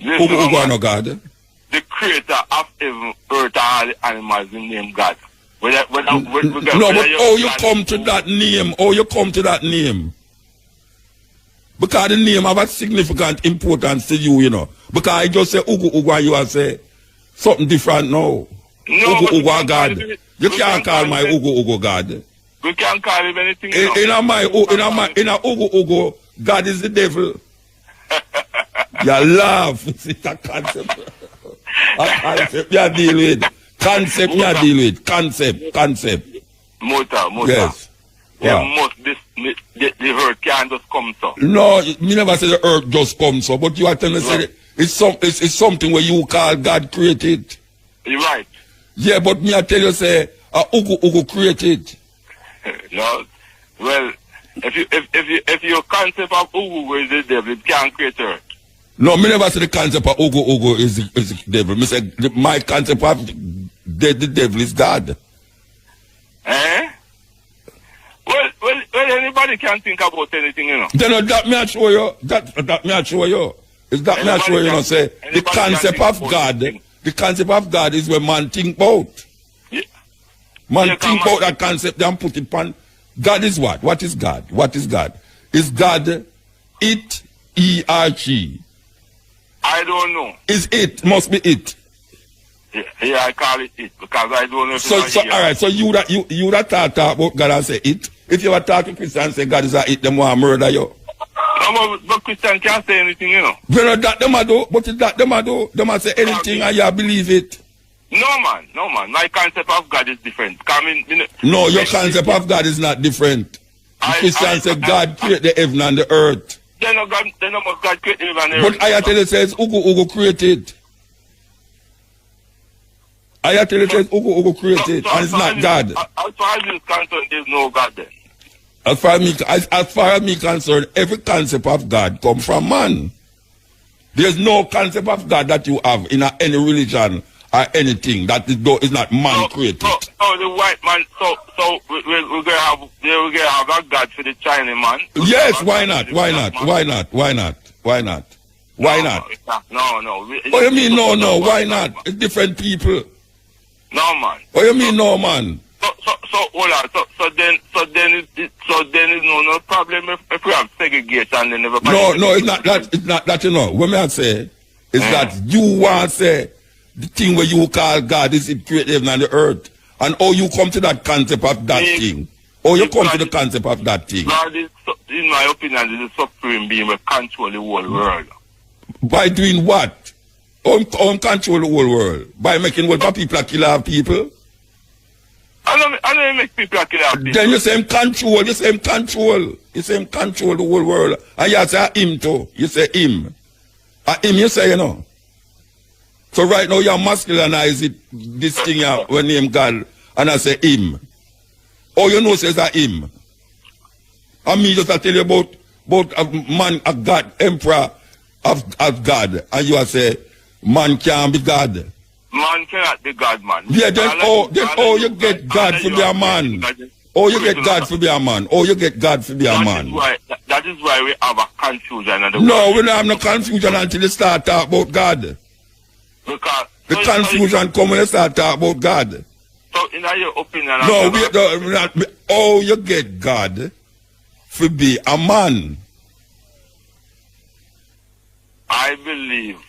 Ugo are no God. The creator of heaven, earth, and all the animals in name God. No, but how you come to that name? How you come to that name? Because the name have a significant importance to you, you know. Because I just say Ugo and you are say something different now. No, Ugo God. You can't call my Ugo God. We can't call him anything. In a Ugo, God is the devil. You laugh. It's a concept. A concept you deal with. Concept you deal with. Concept. Motor. Yes. Yeah. The earth can't just come so. No, me never say the earth just come so, but you are telling me say it's something where you call God created. You're right. Yeah, but me I tell you say Ugo created. No. Well, if your concept of Ugo is the devil, it can't create earth. No, me never say the concept of Ugo is the devil. Me say my concept of the devil is God. Eh? Well, anybody can think about anything, you know. Then that me I show you. That me I show you. Is that me I show you? Say the concept of God. The concept of God is where man think about. Yeah. Man think about that concept and put it on. God is what? What is God? What is God? Is God it? E-R-G. I don't know. Is it? Must be it. Yeah, I call it it because I don't know. So all right. So you that talk about God and say it. If you were talking Christian and say God is a it, them want to murder you. No, but Christian can't say anything, you know. You know that them a do, but it's that them a do. Them a say anything and you believe it. No man. My concept of God is different. No, your concept of God is not different. Christians say God created the heaven and the earth. Then no must God create the heaven and the earth. But I tell you says Ugo created. I tell you says Ugo created, and it's not God. As far as you're concerned, there's no God then. As far as me concerned, every concept of God comes from man. There's no concept of God that you have in any religion or anything that is not man created. So the white man, so we're gonna have a God for the Chinese man. Yes, why not? Why not? No. What you mean no? Why not? It's different people. No man. What you mean no man? So hold on. So then it's no problem if we have segregation and everybody. No, it's not that. It's not that. You know, what me I say is that you want to say the thing where you call God is it create heaven and the earth, and how you come to that concept of that thing. Or you come to the concept of that thing. God is, in my opinion, is the supreme being will control the whole world. By doing what? How control the whole world? By making what people kill our people? I don't make people kill our people. Then you say him control. You say him control the whole world. And you say him too. You say him. Him you say, you know. So right now you masculinize it, this thing when name God, and I say him. All you know says that him. And me just I tell you about a man, a God, emperor of God, and you say man can't be God. Man cannot be God, man. Yeah, then you get God to be a man. Oh, you get God to be a man. Oh, you get God to be a man. That is why we have a confusion. No, we don't have no confusion until you start talking about God. Because the confusion comes when you start talking about God. So, in your opinion, oh, you get God to be a man. I believe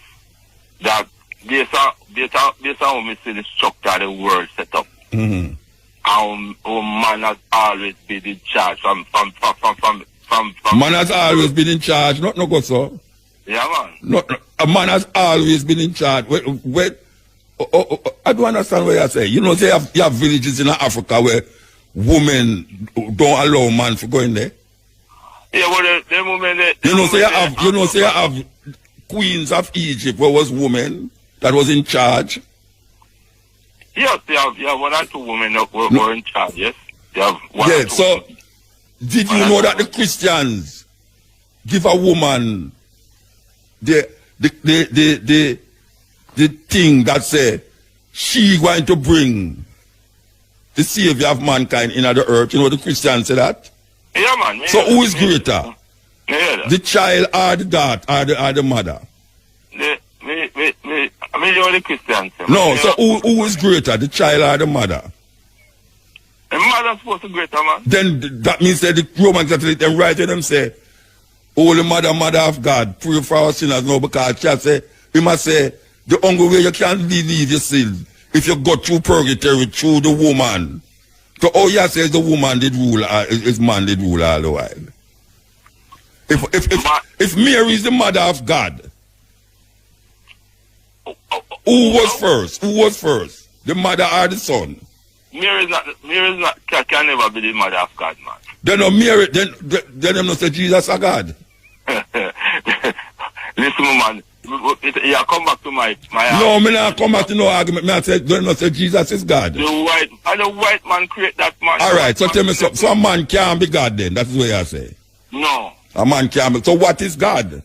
that based on how we see the structure of the world set up, how man has always been in charge from man has always been in charge, not no go so. Yeah, man. No, a man has always been in charge. I don't understand what you say. You know, you have villages in Africa where women don't allow man to go in there. Yeah, well, the women. You have queens of Egypt where was women that was in charge. Yes, you have one or two women that were in charge, yes? You have one or Yeah, two so women. did you know that the Christians give a woman the thing that say she going to bring the savior of mankind in the earth? You know the Christians say that? Yeah, man. So who is greater? Yeah, The child or the daughter or the mother? I mean, you're the Christian. No, so who is greater, the child or the mother? The mother's supposed to be greater, man. Then that means that the Roman Catholic them right to them say, Holy Mother, Mother of God, pray for our sinners now, because church say, he must say, the only way you can leave your sin if you go through purgatory through the woman. So all you say is the woman did rule, is man did rule all the while. If Mary is the mother of God, who was first? Who was first? The mother or the son? Mary is not, can never be the mother of God, man. Then no Mary, then them not say Jesus a God. Listen, man, you come back to my No, me not come back to no argument. Me I say, don't not say Jesus is God. The white man create that man. All right, so tell me, so a man can't be God then. That's what I say. No. A man can't be. So what is God?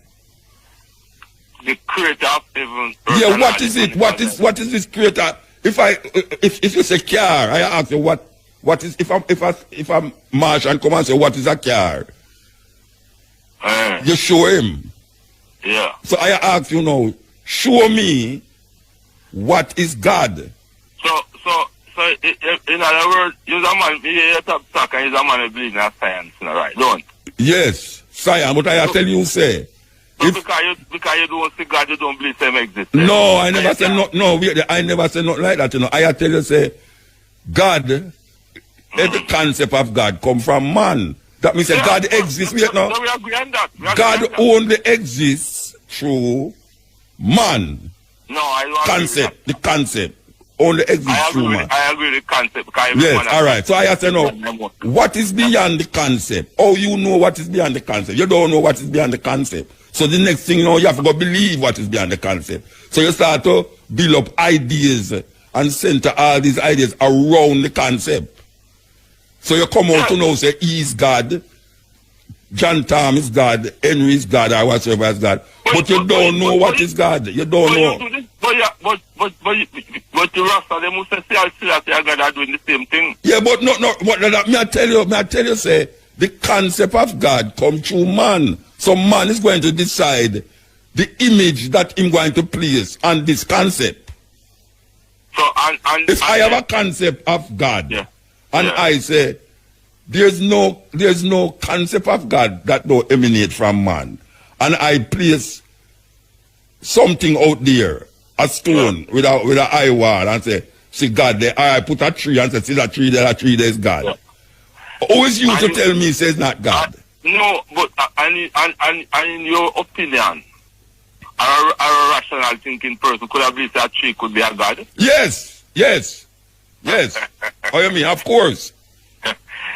The creator of heaven. Yeah, what is it? What is this creator? If you say car, I ask you what is if I'm march and come and say what is a car? You show him. Yeah. So I ask you now, show me what is God. So in other words, you're a man, you're a talk and you're a man who believes in science, right? Don't? Yes, science, but I tell you say. Because you don't see God, you don't believe him exists. No, I never said I never said nothing like that, you know. I tell you say, God, every concept of God come from man. That means that God exists. We agree on that. God only exists through man. No, I don't concept. The concept only exists through man. I agree with the concept. Yes, all right. So I say no. What is beyond the concept? Oh, you know what is beyond the concept. You don't know what is beyond the concept. So the next thing you know, you have to go believe what is beyond the concept. So you start to build up ideas and center all these ideas around the concept. So you come out to know, say, he is God, John Tom is God, Henry is God, or whatever is God. But you don't know what is God. You don't know. But the Rasta, they must say, that God are doing the same thing. Yeah, but no, me I tell you, say, the concept of God come through man. So man is going to decide the image that him going to place on this concept. So if I have a concept of God, and I say there's no concept of God that don't emanate from man, and I place something out there, a stone with a eye wall, and say, see God there, I put a tree and say, see that tree there is God. Always you to tell me says not God. No, but and in your opinion, a rational thinking person could have believed that tree could be a God? Yes. Oh, you mean, of course.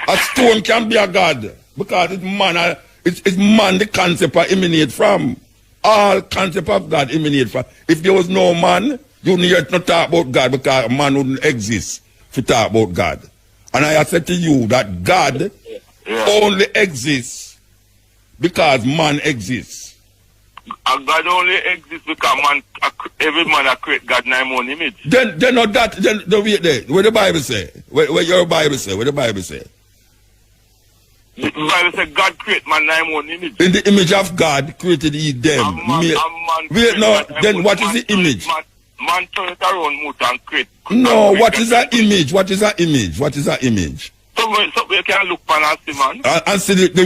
A stone can be a God because it's man. It's man the concept emanate from. All concept of God emanate from. If there was no man, you need not talk about God because man wouldn't exist to talk about God. And I have said to you that God only exists because man exists. And God only exists because every man has created God in his own image. Then not that. Then wait there. What the Bible say? What your Bible say? What the Bible say? The Bible says God created man in his own image. In the image of God created he them. Wait, no. Then what is the image? Man turn it around and create. No, what is that image? What is that image? What is that image? So we can look for and see, man. And see the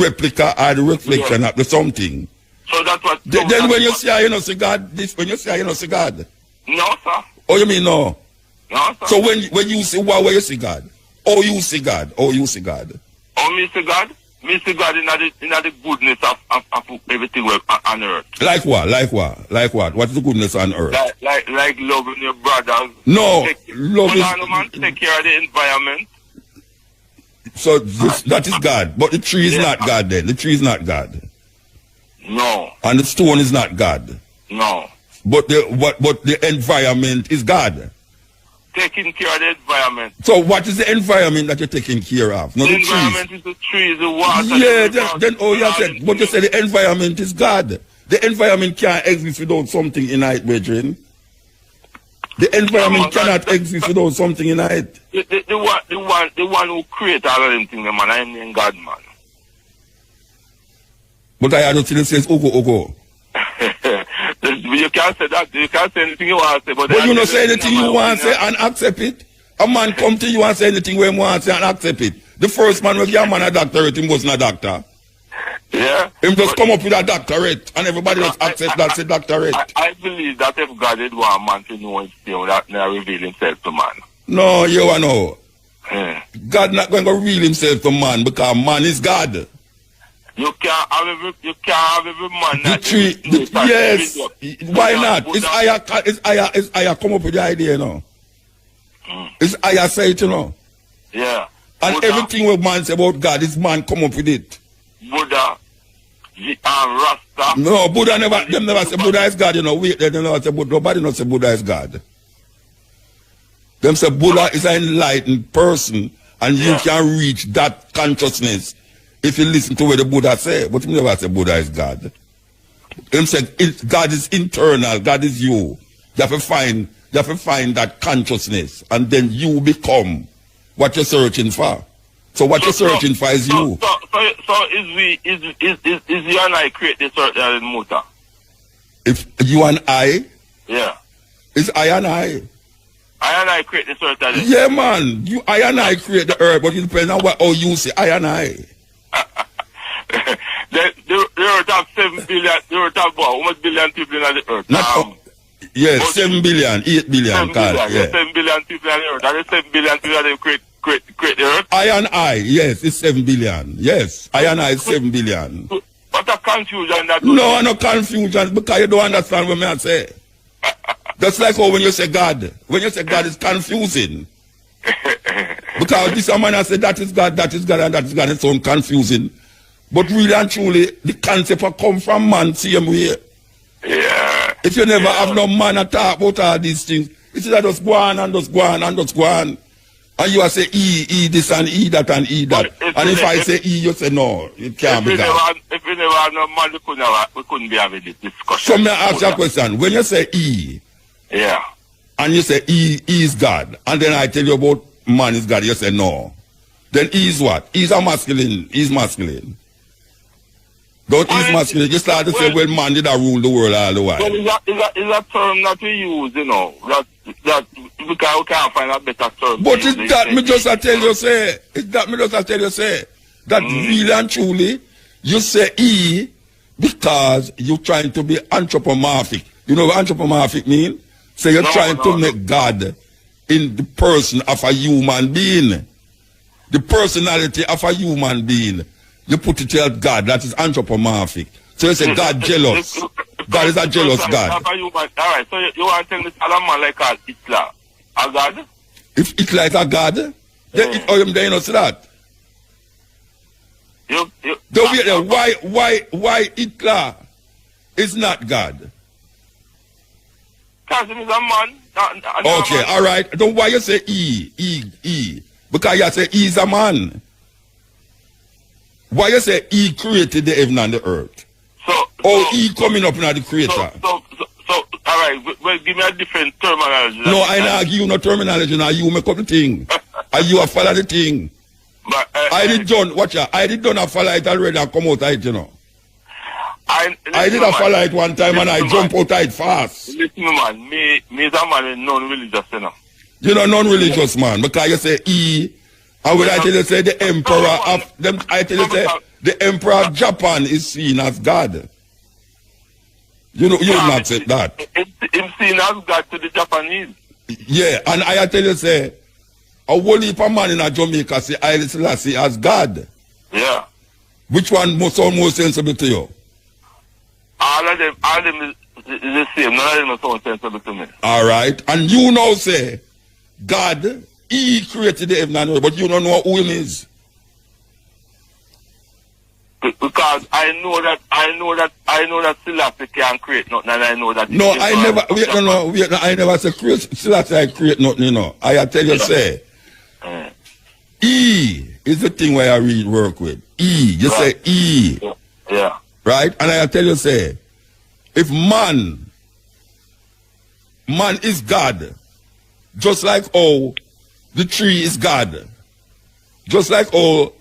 replica or the reflection of the something. So that's what. Then when you say you know see God, when you say you know see God. No, sir. Oh, you mean no? No, sir. So when you see where you see God? Oh, you see God. Oh, you see God. Oh, me see God. Me see God in the goodness of everything on earth. Like what? Like what? Like what? What's the goodness on earth? Like loving your brothers. No, love is... man, take care of the environment. So that is God. But the tree is not God then. The tree is not God. No. And the stone is not God. No. But the environment is God. taking care of the environment. So what is the environment that you're taking care of? Not The the trees. environment is the trees, the water. Yeah, the then oh, you said, but you said the environment is God. The environment can't exist without something in it, brethren. The environment cannot exist without something in it. The one who created all of them things, man, I mean God, man. But I don't think it says Ogo. You can't say that. You can't say anything you want to say. But you don't say anything you want to say and accept it. A man come to you and say anything where he want to say and accept it. The first man with your man a doctorate, he wasn't a doctor. Yeah. Him just come up with a doctorate and everybody just accept that's a doctorate. I believe that if God did want man to know his thing, that now reveal himself to man. No, you know. Yeah. God not going to reveal himself to man because man is God. You can't have every man The that tree, yes. Why not? It's Aya come up with the idea, you know. It's Aya say it, you know. Yeah. And Buddha, everything what man say about God, is man come up with it. Buddha, Rasta. No, Buddha them never say Buddha is God, you know. They never say Buddha. Nobody not say Buddha is God. Them say Buddha is an enlightened person and you can reach that consciousness if you listen to what the Buddha say. But you never say Buddha is God. Them said God is internal, God is you. You have to find that consciousness and then you become what you're searching for. So what you're searching for is you. So is you and I create this earth in Muta? If you and I? Yeah. It's I and I. I and I create this earth. Yeah, man. I and I create the earth, but it depends on how you say I and I. the earth have 7 billion. The earth have how much billion people in the earth? Yes, 7 billion, 8 billion. 7 billion people in the earth. And the 7 billion people that create the earth. I and I, yes, it's 7 billion. Yes, I and I is 7 billion. What a confusion that. No, no confusion because you don't understand what I say. That's like how when you say God. When you say God, it's confusing. Because this man has said that is God, and that is God. It's so confusing. But really and truly, the concept will come from man same way. Yeah. If you never have no man to talk about all these things, it's that just go on and just go on and just go on. And you will say E this and E that and E that. And if I say E, you say no, it can't be God. If we never had no man, we couldn't be having this discussion. So may I ask you a question. When you say E, yeah, and you say E is God, and then I tell you about man is God, you say no. Then E is what? E is a masculine. E is masculine. Don't E is masculine. You start to say, well, man did rule the world all the while. Well, is a term that we use, you know, that we can't find a better term. But it's that me just tell you say, that really and truly, you say E because you're trying to be anthropomorphic. You know what anthropomorphic mean? So you're trying to make God in the person of a human being. The personality of a human being. You put it to God, that is anthropomorphic. So you say God jealous. God is a jealous God. Alright, so you want to tell me a man like Hitler a God? If Hitler is a God, then you know see that. Why Hitler is not God? Because he is a man. Okay, all right. Then why you say E? Because you say E is a man. Why you say E created the heaven and the earth? E coming up now the creator? So all right. Well, give me a different terminology. No, I not give you no terminology. Now you make up the thing. And you have follow the thing. But, I did done. Watch out. I did done a follow it already and come out of it, you know. I did a follow it one time and I jump out of it fast. Listen, man. Me is a man in non-religious, you know. You know, non-religious man. Because you say E, and when I tell you say the emperor of them, I tell you say the emperor of Japan is seen as God. You know, you would not say that. It's seen as God to the Japanese. Yeah, and I tell you say, a whole heap of man in a Jamaica say Haile Selassie as God. Yeah. Which one sound more sensible to you? All of them is the same. None of them sound sensible to me. All right. And you now say, God, He created the heaven and earth, but you don't know who Him is. Because I know that Selassie can create nothing, and I know that. No, I never. I never say Selassie I create nothing. You know, I tell you say. E is the thing where I read work with. E, you say E. Yeah. Right? And I tell you say, if man is God, just like how the tree is God, just like how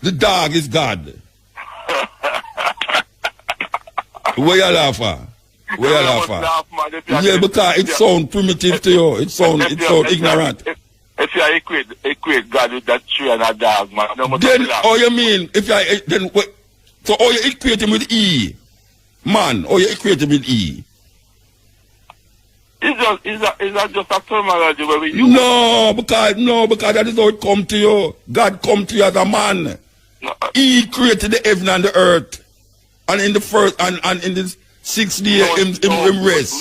the dog is God. Where you laugh at? Where you laugh at? Yeah, because it sounds primitive to you. It sounds ignorant. If you equate God with that tree and a dog, man, then you mean if you then so you equate him with E, man, you equate him with E. Is that just a terminology where we use? No, because that is how it come to you. God come to you as a man. No. He created the heaven and the earth, and in the first and in the 6th day him rest.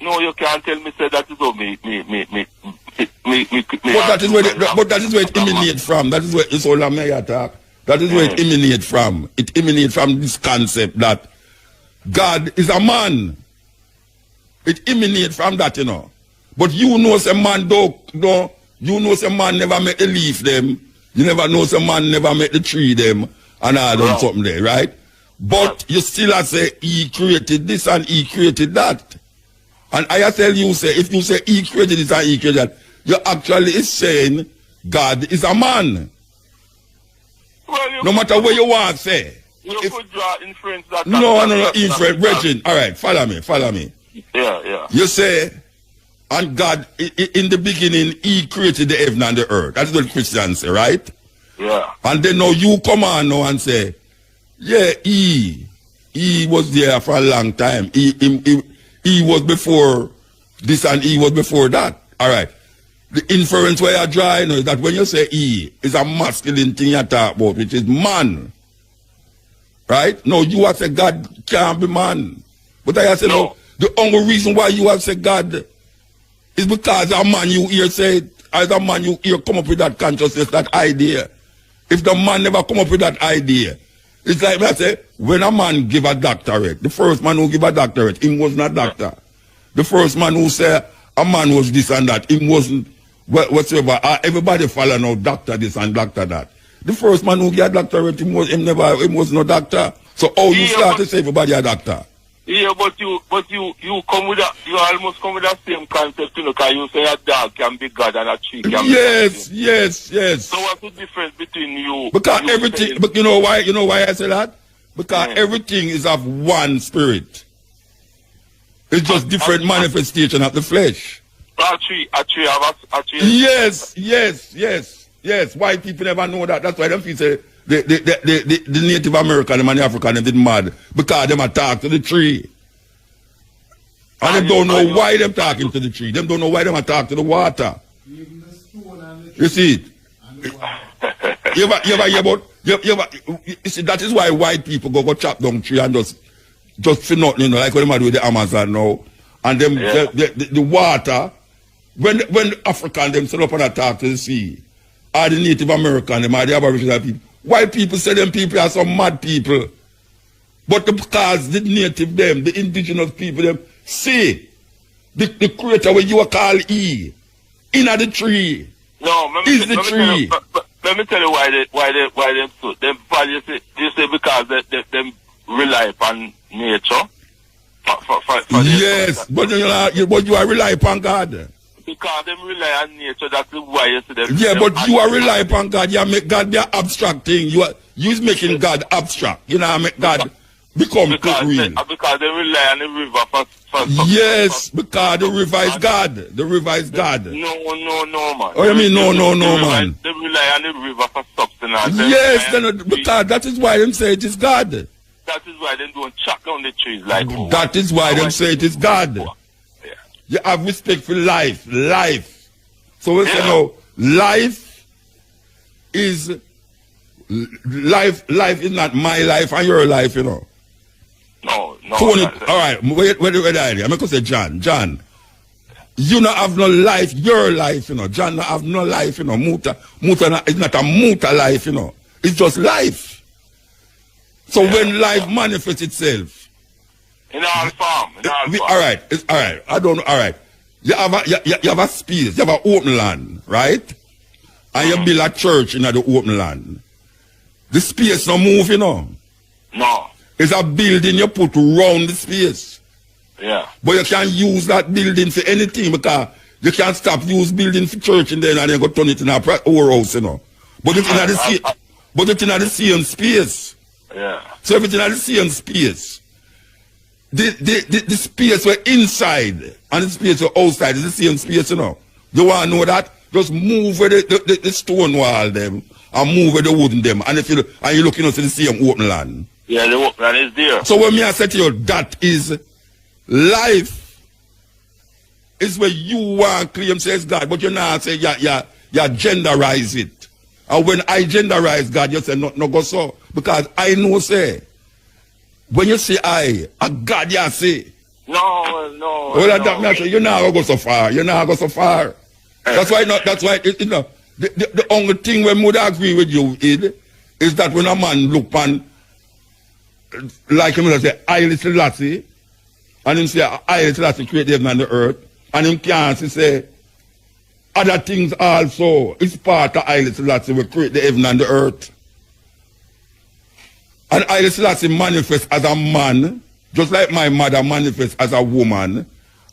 No, you can't tell me say that is how me. But that is where it emanates from. That is where it's all a may attack. That is where it emanates from. It emanates from this concept that God is a man. It emanates from that, you know. But you know some man you know some man never make the leaf them. You never know some man never make the tree them and all done something there, right? But you still have to say he created this and he created that. And I tell you, say, if you say he created this and he created that, you actually is saying God is a man. Well, no matter what you want to say. You could draw inference that... No, inference. Brethren, all right, follow me. Yeah. You say, and God, in the beginning, he created the heaven and the earth. That's what Christians say, right? Yeah. And then now you come on now and say, yeah, he was there for a long time. He was before this and he was before that. All right. The inference where you draw is that when you say he, is a masculine thing you talk about, which is man. Right? No, you have said God can't be man. But I say no. The only reason why you have said God is because a man you hear say, as a man you hear come up with that consciousness, that idea. If the man never come up with that idea, it's like I say, when a man give a doctorate, the first man who give a doctorate, him was not doctor. The first man who say a man was this and that, him wasn't whatsoever. Everybody follow now doctor this and doctor that. The first man who get a doctorate, him was no doctor. So how you start to say everybody a doctor? Yeah, but you come with you almost come with that same concept, you know, because you say a dog can be God and a tree can be God. Yes. So what's the difference between you? Because everything, but you know why I say that? Because everything is of one spirit. It's just different manifestation of the flesh. A tree. Yes. White people never know that. That's why them people say the Native American and the African them did mad because them attack to the tree. And they don't know why them talking to the tree. Them don't know why them attack to the water. You see it? You see, that is why white people go chop down tree and just for nothing, you know, like what they do with the Amazon now. And them the water, when the African them set up and attack to the sea, or the Native American, them are the Aboriginal people. White people say them people are some mad people. But because the native them, the indigenous people them, see the creator where you are called E, in the tree. No, is the tree. Let me tell you why they so them you say because they rely upon nature. Yes, but you are rely upon God. Because them rely on nature, that's why you see them. Yeah, but you are rely upon God. You make God be an abstract thing. You making God abstract. You know, make God become real. Because they rely on the river for yes, because the river is God. The river is God. No, man. Oh, you mean no, man? They rely on the river for substance. Yes, because that is why them say it is God. That is why they don't chop down the trees like that is why them say it is God. You have respect for life. So we say no, life is not my life and your life, you know. No. Tony, all right, wait, I'm going to say John. You don't have no life, your life, you know. John don't have no life, you know. Muta is not a muta life, you know. It's just life. So when life manifests itself, in all form. all right, it's all right. I don't know. All right, you have a space, you have an open land, right? And you build a church in the open land. The space no move, you know. No. It's a building you put around the space. Yeah. But you can't use that building for anything because you can't stop use building for church and then go turn it in a warehouse, you know. But it's in the same, but it's in the same space. Yeah. So if it's in the same space, the space where inside and the space where outside is the same space, you know. You want to know that? Just move with the stone wall them and move with the wooden them. And if you and you're looking at the same open land. Yeah, the open land is there. So when me I say to you, that is life. Is where you want claim says God, but you now say you genderize it. And when I genderize God, you say no go so. Because I know say when you say a God you say. No. Well that means you're not gonna go so far. You're not go so far. That's why the only thing we would agree with you is that when a man look on like him say I Selassie and him say I Selassie create the heaven and the earth. And him can't say other things also. It's part of Haile Selassie will create the heaven and the earth. And Haile Selassie manifests as a man, just like my mother manifests as a woman.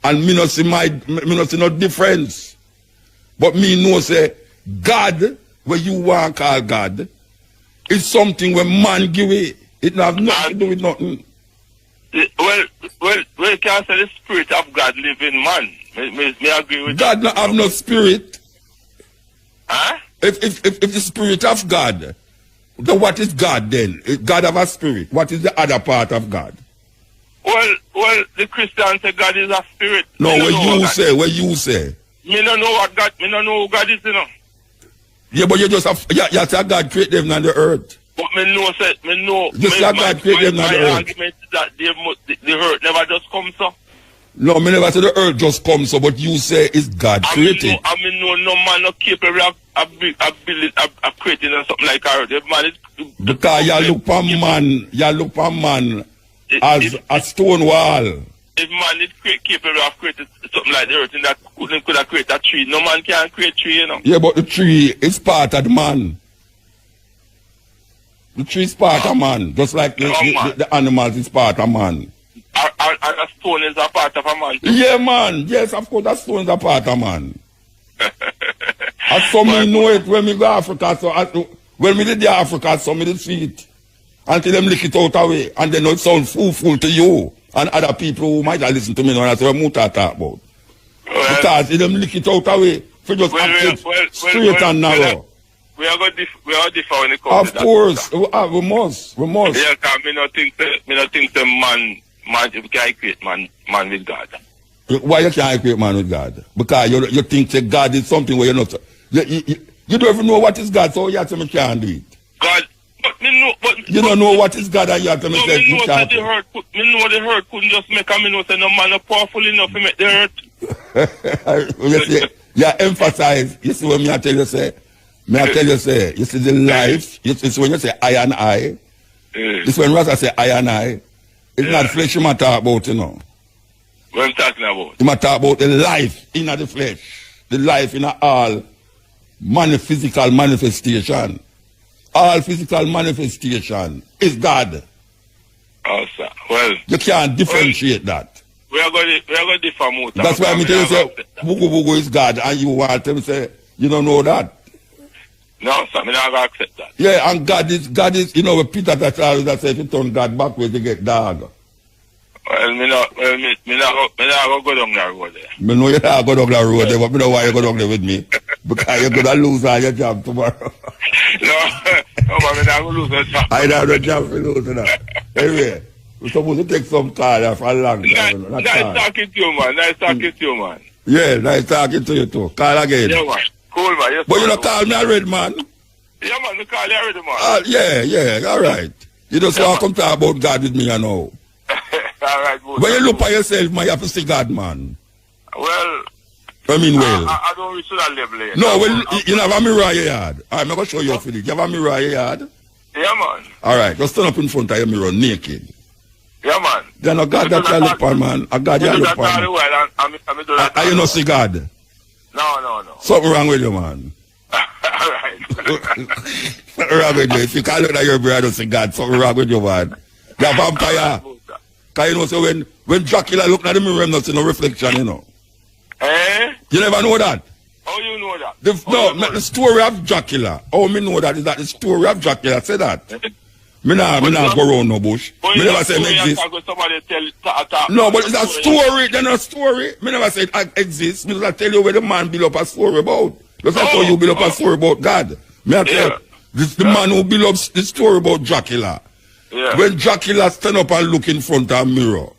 And me not see no difference. But me know say God, where you want to call God, is something where man give it. It have nothing to do with nothing. Well, you can't say the spirit of God live in man. Me agree with God not have no spirit. Huh? If the spirit of God, then what is God then? If God have a spirit, what is the other part of God? Well, the Christians say God is a spirit. No, what you say. Me don't know what God, me don't know who God is, you know. Yeah, but you just have, you say God create them and the earth. But me know, Just say God create them and the earth. Argument is that the earth never just come so. No, me never say the earth just come so, but you say it's God created. I mean, no man not capable of creating something like earth. The man is, because you look for man as a stone wall. If man is capable of creating something like the earth, and that could have created a tree, no man can create tree, you know. Yeah, but the tree is part of the man. The tree is part of man, just like the animals is part of man. And a stone is a part of a man. Yeah, man. Yes, of course, that stone is a part of man. And some me know it when me go Africa. So when me did the Africa, some me did see it until them lick it out away, and then it sounds fool to you and other people who might have listened to me now. That's what Muta talk about. Because them lick it out away for just straight and narrow. We are differ when it comes to that. Of course, we must. Yeah, because me not think the man you can't create man with God. Why you can't create man with God? Because you think that God is something where you're not. You don't even know what is God, so you have to me can't do it. God, but you don't know what is God, and you have to me say you can't. Me know the hurt couldn't just make a me know say no man not powerful enough to make the hurt. You emphasize. You see what me I tell you say. You see the life. It's when you say I and I. It's when Rasta say I and I. It's not flesh you matter about, you know. What I'm talking about? You matter about the life in the flesh. The life in all physical manifestation. All physical manifestation is God. Oh, sir. Well, you can't differentiate that. We are going to differ more. That's why I tell you say Bugu is God, and you want them to say you don't know that. No, sir, I'm not going to accept that. Yeah, and God is, you know, with Peter that says if you turn God backwards, you get dog. Well, me not go down that road there. Me know you not go down that road there, but me know why you go down there with me. Because you're going to lose all your job tomorrow. No, but me not going to lose my job. I don't have no job for losing that. Anyway, we're supposed to take some car for a long time. Nice talking to you, man. Yeah, nice talking to you too. Call again. Yeah, man. Cool, man. Yes, but you don't call me already, man. Yeah, man, you call you already, man. Yeah, all right. You just want to come talk about God with me, you know. All right, good. When you look at yourself, man, you have to see God, man. Well, I mean, I don't reach to that level yet. No, well, you have a mirror in your yard. I'm going to show you a feeling. You have a mirror in your yard? Yeah, man. All right, just stand up in front of your mirror naked. Yeah, man. Then a God that you look on, man. A God you look on. Are you not see God? No. Something wrong with you, man. Alright. Something wrong with you. If you can't look at your brother and see God, something wrong with you, man. You're a vampire. Because you know, so when Dracula look at the mirror, not see no reflection, you know. Eh? You never know that? How you know that? The story of Dracula. Oh, me know that is that the story of Dracula. Say that. Me nah go around no bush. Me never say it exists. No, but it's a story. Then a story. Me never say it exists. Me just tell you where the man build up a story about. Just like how you build up a story about God. Me I tell you, this the man who build up the story about Dracula. Yeah. When Dracula stand up and look in front of a mirror,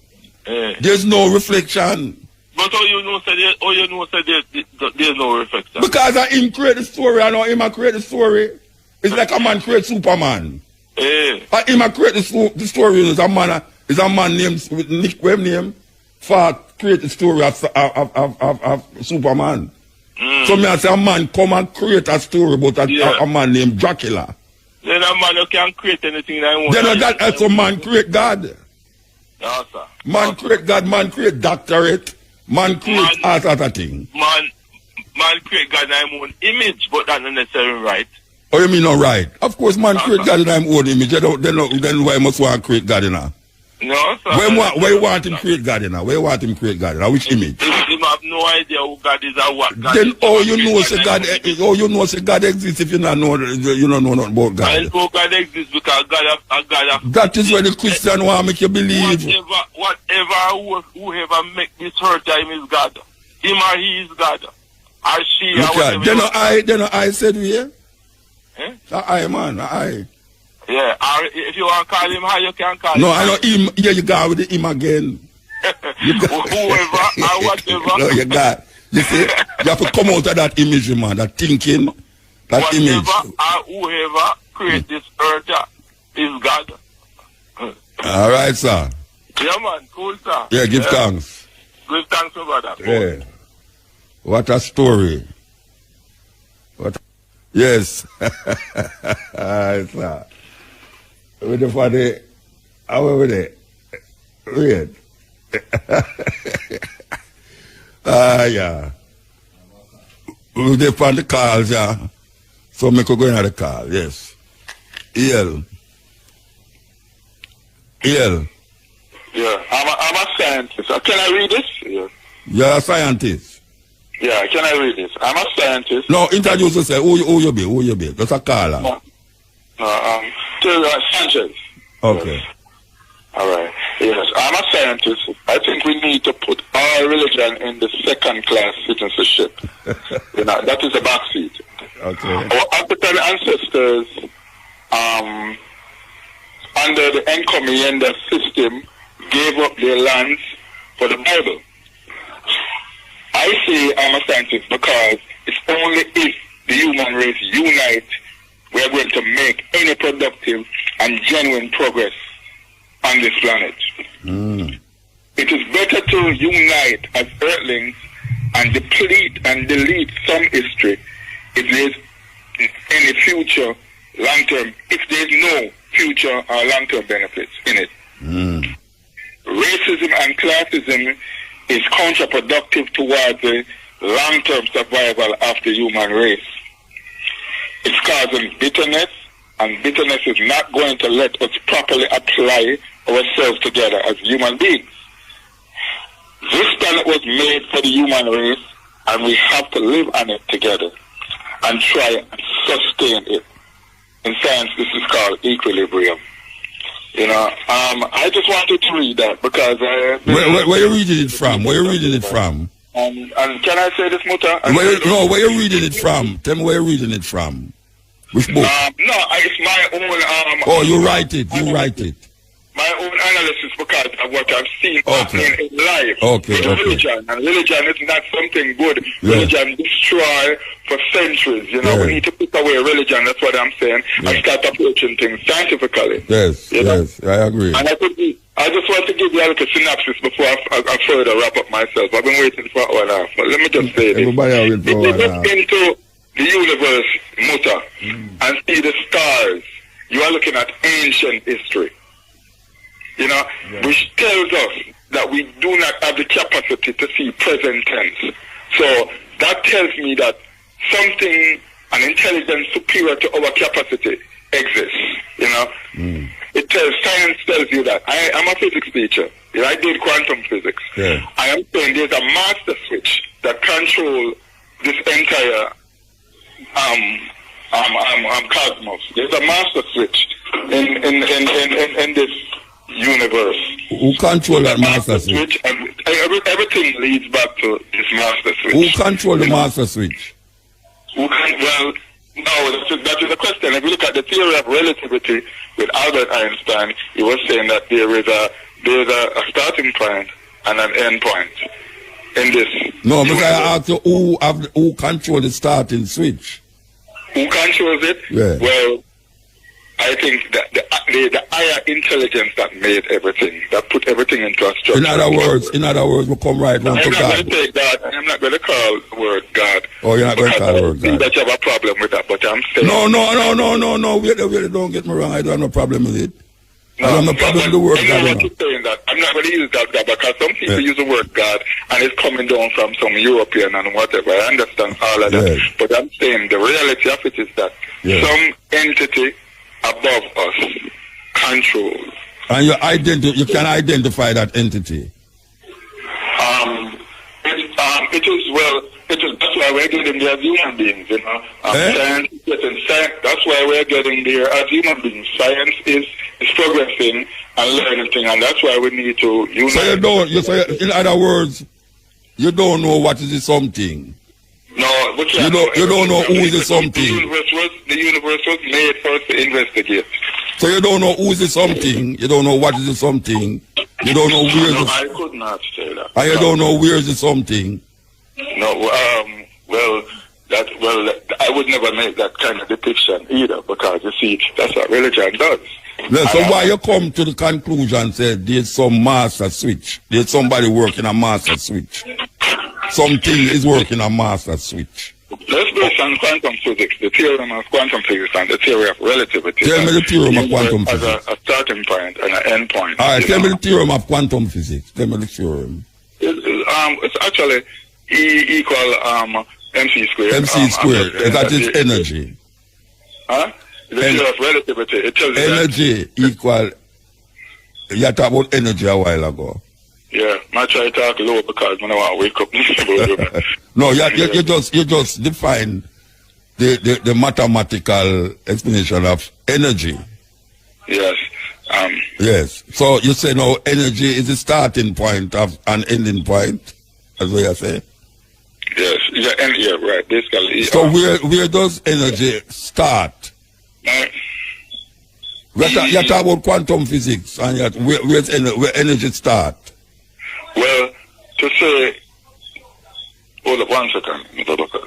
there's no reflection. But how you know there's no reflection? Because I him create the story, I know him I create the story. It's like a man create Superman. I him I create the story is a man named with Nick Webb name for create the story of Superman. So me I say a man come and create a story about a man named Dracula. Then a man who can create anything that he wants. Then that's a man create God. No, sir. Man create God, man create doctorate, man create all sort of thing. Man create God in his own image, but that's not necessarily right. Oh, you mean not right? Of course, man create God in his own image. Then why must one create God in her? No, sir. Where you want him create God in her? Where you want him create God in her? Which image? He have no idea who God is or what God then is. oh you know say God exists if you don't know nothing about God. I know God exists because God That is where the Christian want make you believe. Whoever make this hurt time is God. Him or he is God. Or she or whatever. Then I said we here. Eh? I man, I. Yeah, or if you want to call him how you can call him. No, I know him. Yeah, you go with him again. Whoever or whatever. No, you got. You see, you have to come out of that image, man. That thinking, that whatever image. Or whoever create this earth is God. All right, sir. Yeah, man. Cool, sir. Yeah, give thanks. Give thanks, my brother. Yeah. What a story. What? Yes. All right, sir. With the funny, how over there? Weird. Yeah. With the funny calls, yeah. So me could go in the call, yes. EL. Yeah, I'm a scientist. Can I read this? Yeah. You're a scientist. Yeah, can I read this? I'm a scientist. No, introduce yourself. Who you be? Just a caller. Sanchez. Okay. All right. Yes, I'm a scientist. I think we need to put our religion in the second-class citizenship. That is the back seat. Okay. Our African ancestors, under the encomienda system, gave up their lands for the Bible. I say I'm a scientist because it's only if the human race unite we are going to make any productive and genuine progress on this planet. It is better to unite as earthlings and deplete and delete some history if there's any future long-term, if there's no future or long-term benefits in it. Racism and classism is counterproductive towards the long-term survival of the human race. It's causing bitterness, and bitterness is not going to let us properly apply ourselves together as human beings. This planet was made for the human race, and we have to live on it together and try and sustain it. In science, this is called equilibrium. I just wanted to read that because where you reading it from? Where you reading it from? And can I say this, Muta? Where you reading it from? Tell me where you reading it from. Which book? No, it's my own. Oh, you write it. You write it. My own analysis because of what I've seen happening in life. Okay. Religion. And religion is not something good. Yeah. Religion destroy for centuries. We need to put away religion. That's what I'm saying. Yeah. And start approaching things scientifically. Yes. Yes, I agree. And I just want to give you a little synopsis before I further wrap up myself. I've been waiting for 1 hour. But let me just say this. Everybody if you look into the universe, Muta, and see the stars, you are looking at ancient history, you know, which tells us that we do not have the capacity to see present tense. So that tells me that something, an intelligence superior to our capacity exists, you know. It tells, science tells you that. I'm a physics teacher. You know, I did quantum physics. Yeah. I am saying there's a master switch that controls this entire cosmos. There's a master switch in this universe. Who control that master switch? And everything leads back to this master switch. Who control the master switch? Well, no, that is a question. If you look at the theory of relativity with Albert Einstein, he was saying that there's a starting point and an end point in this. No, but I asked you who control the starting switch? Who controls it? Yeah. Well, I think that the higher intelligence that made everything, that put everything into a structure. In other words, we'll come right on to God. I'm not going to call the word God. Oh, you're not going to call the word God. I think that you have a problem with that, but I'm saying... No. Wait, don't get me wrong. I don't have no problem with it. No, I don't have no problem with the word God. I'm not going to use that God because some people use the word God and it's coming down from some European and whatever. I understand all of that. But I'm saying the reality of it is that some entity above us controls. And you can identify that entity. That's why we're getting there as human beings, you know. Science, that's why we're getting there as human beings. Science is progressing and learning things, and that's why we need to unite. So in other words, you don't know what is the something. No, you don't know who is the something. The universe was made for us to investigate. So you don't know who is the something. You don't know what is the something. You don't know where the... I could not say that. And you don't know where is the something. No, I would never make that kind of depiction either, because you see, that's what religion does. So why you come to the conclusion say there's some master switch? There's somebody working a master switch. Something is working a master switch. Let's base on quantum physics, the theorem of quantum physics and the theory of relativity. Tell me the theorem of quantum physics. As a starting point and an end point. All right, tell me the theorem of quantum physics. Tell me the theorem. It's actually E equal MC squared. MC squared. That is energy. Huh? The theory of relativity. It tells you energy equal. You talked about energy a while ago. Yeah, I try to talk low because I don't want to wake up. No, you just define the mathematical explanation of energy. Yes. Yes. So you say now energy is the starting point of an ending point. That's what you say. Yes. Yeah, right. Basically. So where does energy start? You talk about quantum physics and where energy start. Well, to say, hold up 1 second, Mutabaruka.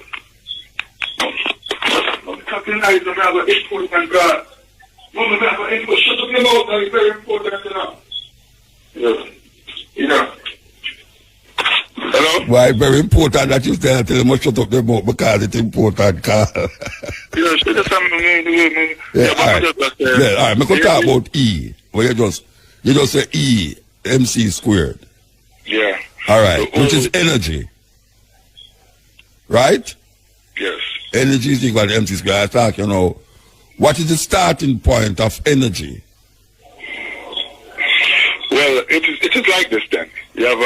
Captain Knight, I'm going to important God. Shut up your mouth, that is very important now. Yeah. Hello? Why, very important that you tell them to shut up their mouth because it's important, Carl. Yes, it's something. Yeah, all right. I'm going to talk about E. Well, you just say E, MC squared. Yeah. All right, which is energy. Right? Yes. Energy is equal to MC squared. I talk, what is the starting point of energy? Well, it is like this then. You have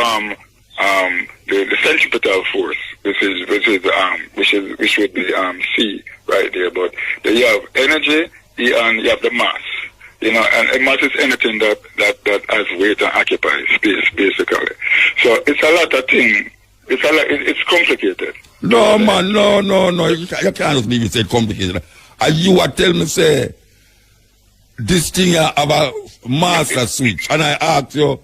the centripetal force, which would be C right there. But then you have energy and you have the mass. And mass is anything that has weight and occupies space, basically. So it's a lot of things. It's complicated. No, man, no. You can't even say complicated. And you are telling me, say, this thing have a master switch. And I ask you,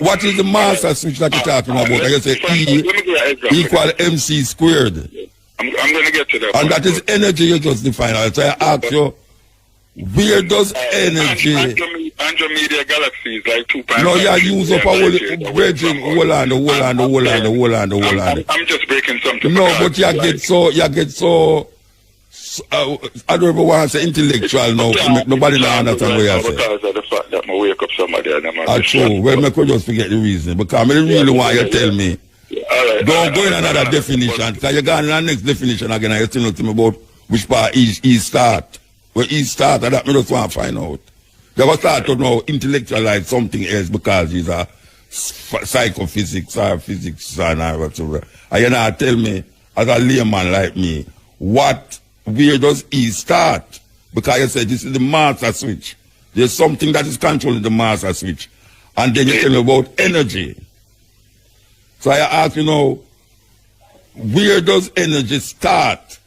what is the master switch that you're talking about? And you say E equal MC squared. I'm going to get to that. And that is energy you just define. So I ask you, where does energy... Andromeda galaxies, like 2.5... No, you use up a bridging, hold on. I'm just breaking something. No, but you get so I don't ever want to say intellectual now. Nobody now understand what you say. Because of the fact that I wake up somebody and I'm true. Well, I could just forget the reason. Because I really want you to tell me. Don't go in another definition. Because you got in the next definition again and you still not tell me about which part he start. Where he start, and that me just want to find out. They will start to now intellectualize something else because he's a psychophysics or physics and whatever. And you know, tell me, as a layman like me, where does he start? Because you said this is the master switch. There's something that is controlling the master switch. And then you tell me about energy. So I ask you now, where does energy start?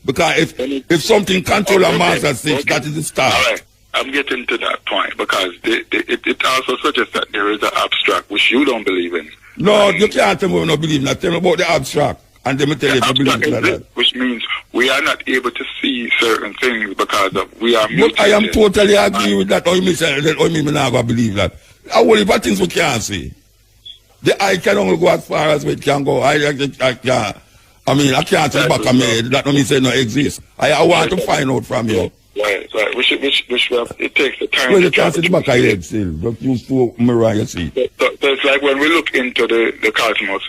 Because if something controls a master switch, that is the start. All right. I'm getting to that point because it also suggests that there is an abstract which you don't believe in. No, you can't tell me we don't believe in that. Tell me about the abstract. And then me tell you if you believe in that. Which means we are not able to see certain things because we are mutated. But I am totally agree with that. Or you mean me not going to believe that. How will if things we can't see? The eye can only go as far as it can go. I can't. I mean, I can't say back on me. That don't mean say no exist. I want to find out from you. Right. Which it takes the time. Well, you can't see the back of your head still. Just use to mirror your seat. So it's like when we look into the cosmos,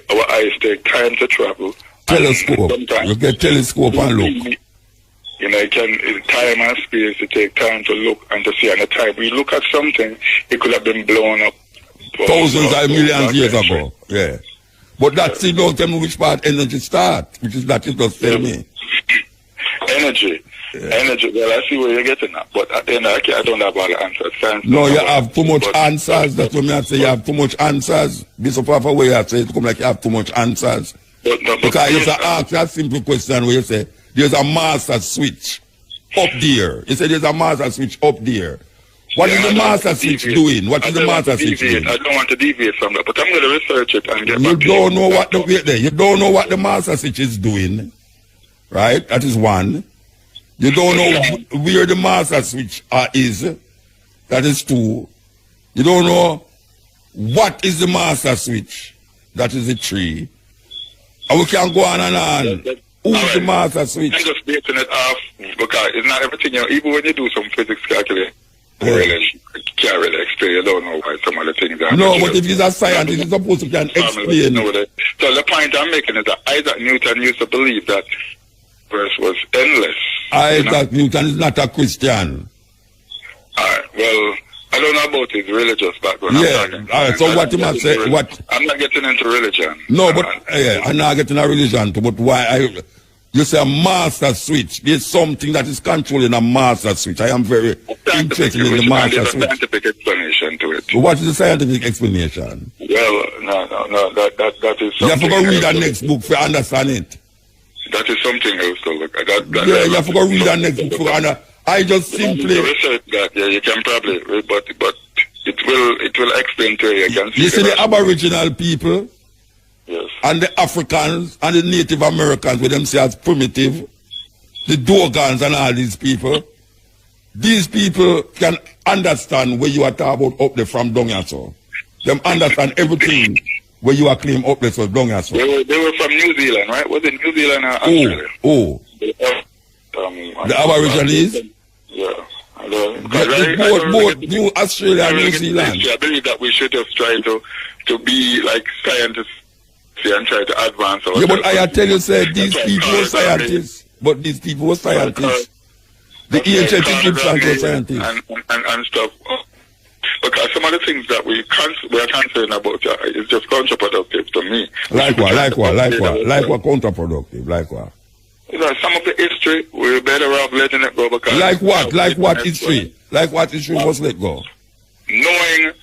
our eyes take time to travel. Telescope. You get telescope and look. You know, time and space, it take time to look and to see. And the time we look at something, it could have been blown up. Thousands of millions years ago. Yeah. But that still don't tell me which part energy start, which is that it does tell me. Energy. Yeah. Energy. Well, I see where you're getting at, but at the end, I don't have all the answers. No, you have too much answers. That's what I say. You have too much answers. Be so far away, I say it come like you have too much answers. Because you say ask that simple question where you say there's a master switch up there. You say there's a master switch up there. What is the master switch doing? What is the master switch doing? I don't want to deviate from that, but I'm going to research it and get you back don't know what the wait there. You don't know what the master switch is doing, right? That is one. You don't know where the master switch is. That is two. You don't know what is the master switch. That is the three. And we can go on and on. Who's the master switch? I'm just basing it off because it's not everything. You know, even when you do some physics calculation, you can't really explain. You don't know why some of the things are. No, but if he's a scientist, he's supposed to can explain. So the point I'm making is that Isaac Newton used to believe that verse was endless. Isaac Newton is not a Christian. Well, I don't know about his religious background. Yeah, all right, so what you must say, what? I'm not getting into religion. No, but I'm not getting a religion too, but why you say a master switch. There's something that is controlling a master switch. I am very interested in the master switch. There's a scientific explanation to it. What is the scientific explanation? Well, no, that is something. You have to go read the next book to understand it. That is something else to look at. You have to go read the next book to understand. I just simply research that. Yeah, you can probably, but it will explain to you. You see the Aboriginal people, yes, and the Africans and the Native Americans with themselves primitive, the Dogons and all these people. These people can understand where you are talking about up there from down here, so them understand everything where you are claiming up there from down here, so. They were from New Zealand, right? Was it New Zealand or Australia? The Aborigines. Yeah. Both New Australia and New Zealand. I believe that we should just try to be like scientists and try to advance our. Yeah, but I tell you, say these people were scientists. But these people were scientists. The ancient Egyptians were scientists. And stuff. Because some of the things that we are concerned about is just counterproductive to me. Like what counterproductive? Like what? You know, some of the history, we're better off letting it go because... Like what? Like what history? Like what history must let go? Knowing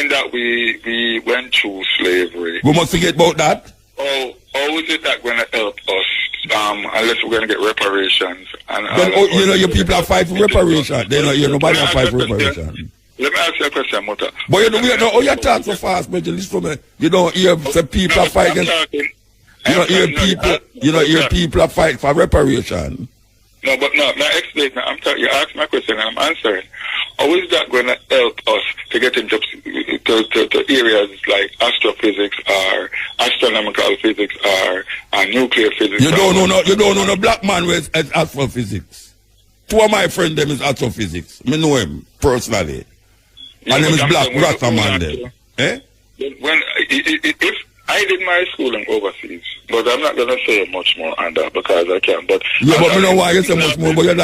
that we went through slavery. We must forget about that? How is it that going to help us unless we're going to get reparations? Then, your people are fighting for reparations. Nobody are fighting for reparations. Let me ask you a question, Muta. But you talk so fast, but you listen to me. You don't hear the people are fighting... You know, your people are fight for reparation. No, but no, now explain. Now, you asked my question and I'm answering. How is that going to help us to get into to areas like astrophysics or astronomical physics or nuclear physics? You don't know no black man with astrophysics. Two of my friends them is astrophysics. Me know him personally. Yeah, and them is I'm black saying rasta man them. Eh? If I did my schooling overseas, but I'm not going to say much more on that because I can't. But yeah, but me know why you say much more. But you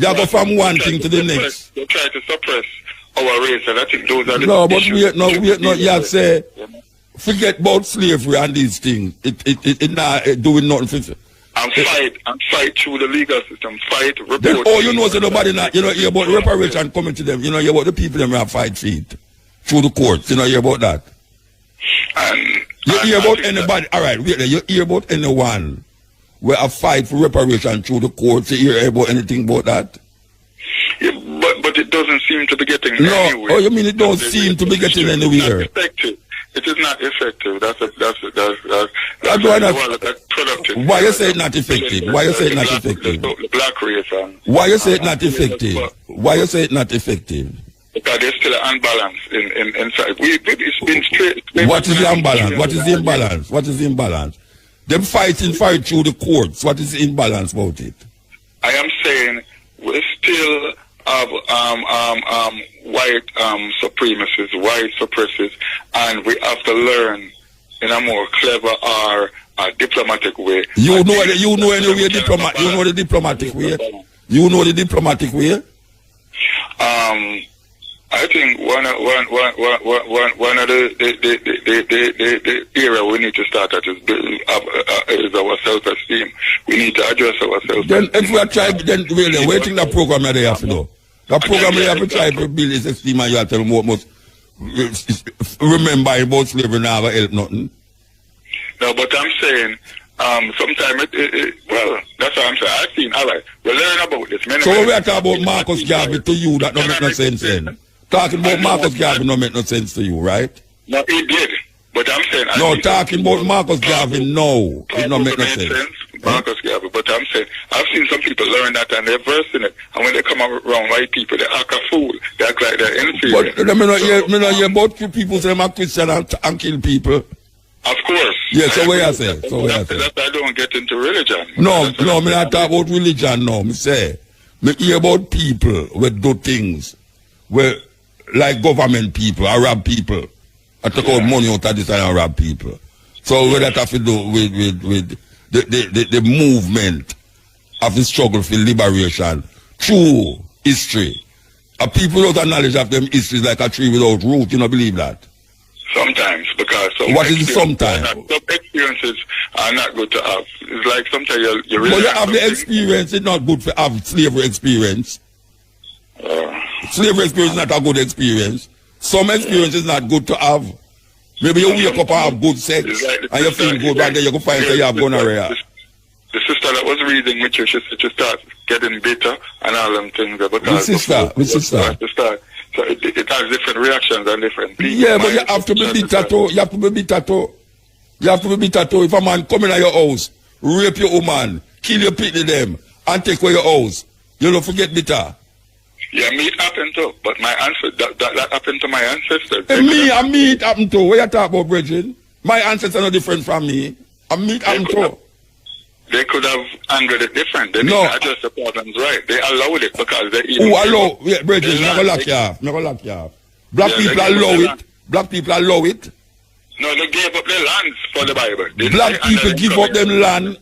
go from one thing to the next. They try to suppress our race, and I think those are the no, but issues. wait, no. You have to say, forget about slavery and these things. It not doing nothing for. And fight through the legal system. Fight, report. Then, you know, so nobody not, hear about reparation coming to them. You know, hear about the people them have fight feet through the courts. You know, hear about that. You hear about anybody? All right, wait. You hear about anyone where a fight for reparation through the courts? You hear about anything about that? Yeah, but it doesn't seem to be getting no. anywhere. Oh, you mean it don't seem to be getting anywhere? It is not effective. That's productive. Why you say it not effective? Why you say it not effective? The black race. Why you say it not effective? Why you say it not effective? Because there's still an imbalance inside. It's been straight. What is the imbalance? What is the imbalance? What is the imbalance? Them fight through the courts. What is the imbalance about it? I am saying we still have white supremacists, white suppressors, and we have to learn in a more clever or diplomatic way. You know the diplomatic way. You know the diplomatic way. I think one of the area we need to start at is our self-esteem. We need to address ourselves. Then if we are trying, then really, waiting the program that they have to do. The program they have to try to build is esteem, and you have to tell them must remember about slavery never help nothing. No, but I'm saying, sometimes well, that's what I'm saying. I've seen, all right, we learn about this. So when we are talking about Marcus Garvey to you, that don't make no sense then. Talking about Marcus Garvey don't make no sense to you, right? No, it did. But I'm saying... talking about Marcus Garvey, no. It don't make no sense. Marcus Garvey, but I'm saying, I've seen some people learn that and they're versing it. And when they come around white people, they act a fool. They act like they're inferior. But me not hear about people say I'm Christian and kill people. Of course. Yeah, so what you say? That I don't get into religion. No, me not talk about religion, no. Me say, me hear about people who do things where, like government people, Arab people, I take out money out of this and rob people. So what that have to do with the movement of the struggle for liberation through history. People without knowledge of them history is like a tree without root. You don't believe that? Sometimes, because what is it sometimes? Some experiences are not good to have. It's like sometimes you really. But you have the experience. It's not good to have slavery experience. Slavery experience is not a good experience. Some experience is not good to have. Maybe you wake up and have good sex and you feel good, and then you can find that you have gonorrhea. The sister that was reading with you, she said she starts getting bitter and all them things. Which sister? So it has different reactions and different people. Yeah, but you have to be bitter too. You have to be bitter too. You have to be bitter too. If a man come in your house, rape your woman, kill your people them, and take away your house, you don't forget bitter. Yeah, me it happened too, but my ancestors, that happened to my ancestors. Me it happened too. What you talk about, Bridget? My ancestors are no different from me. Me it happened too. They could have handled it different. They didn't address the problems right. They allowed it because they even... Who allow? Yeah, Bridget, never lock you off. Never lock you off. Black people allow it. Black people allow it. No, they gave up their lands for the Bible. Black people give up them land.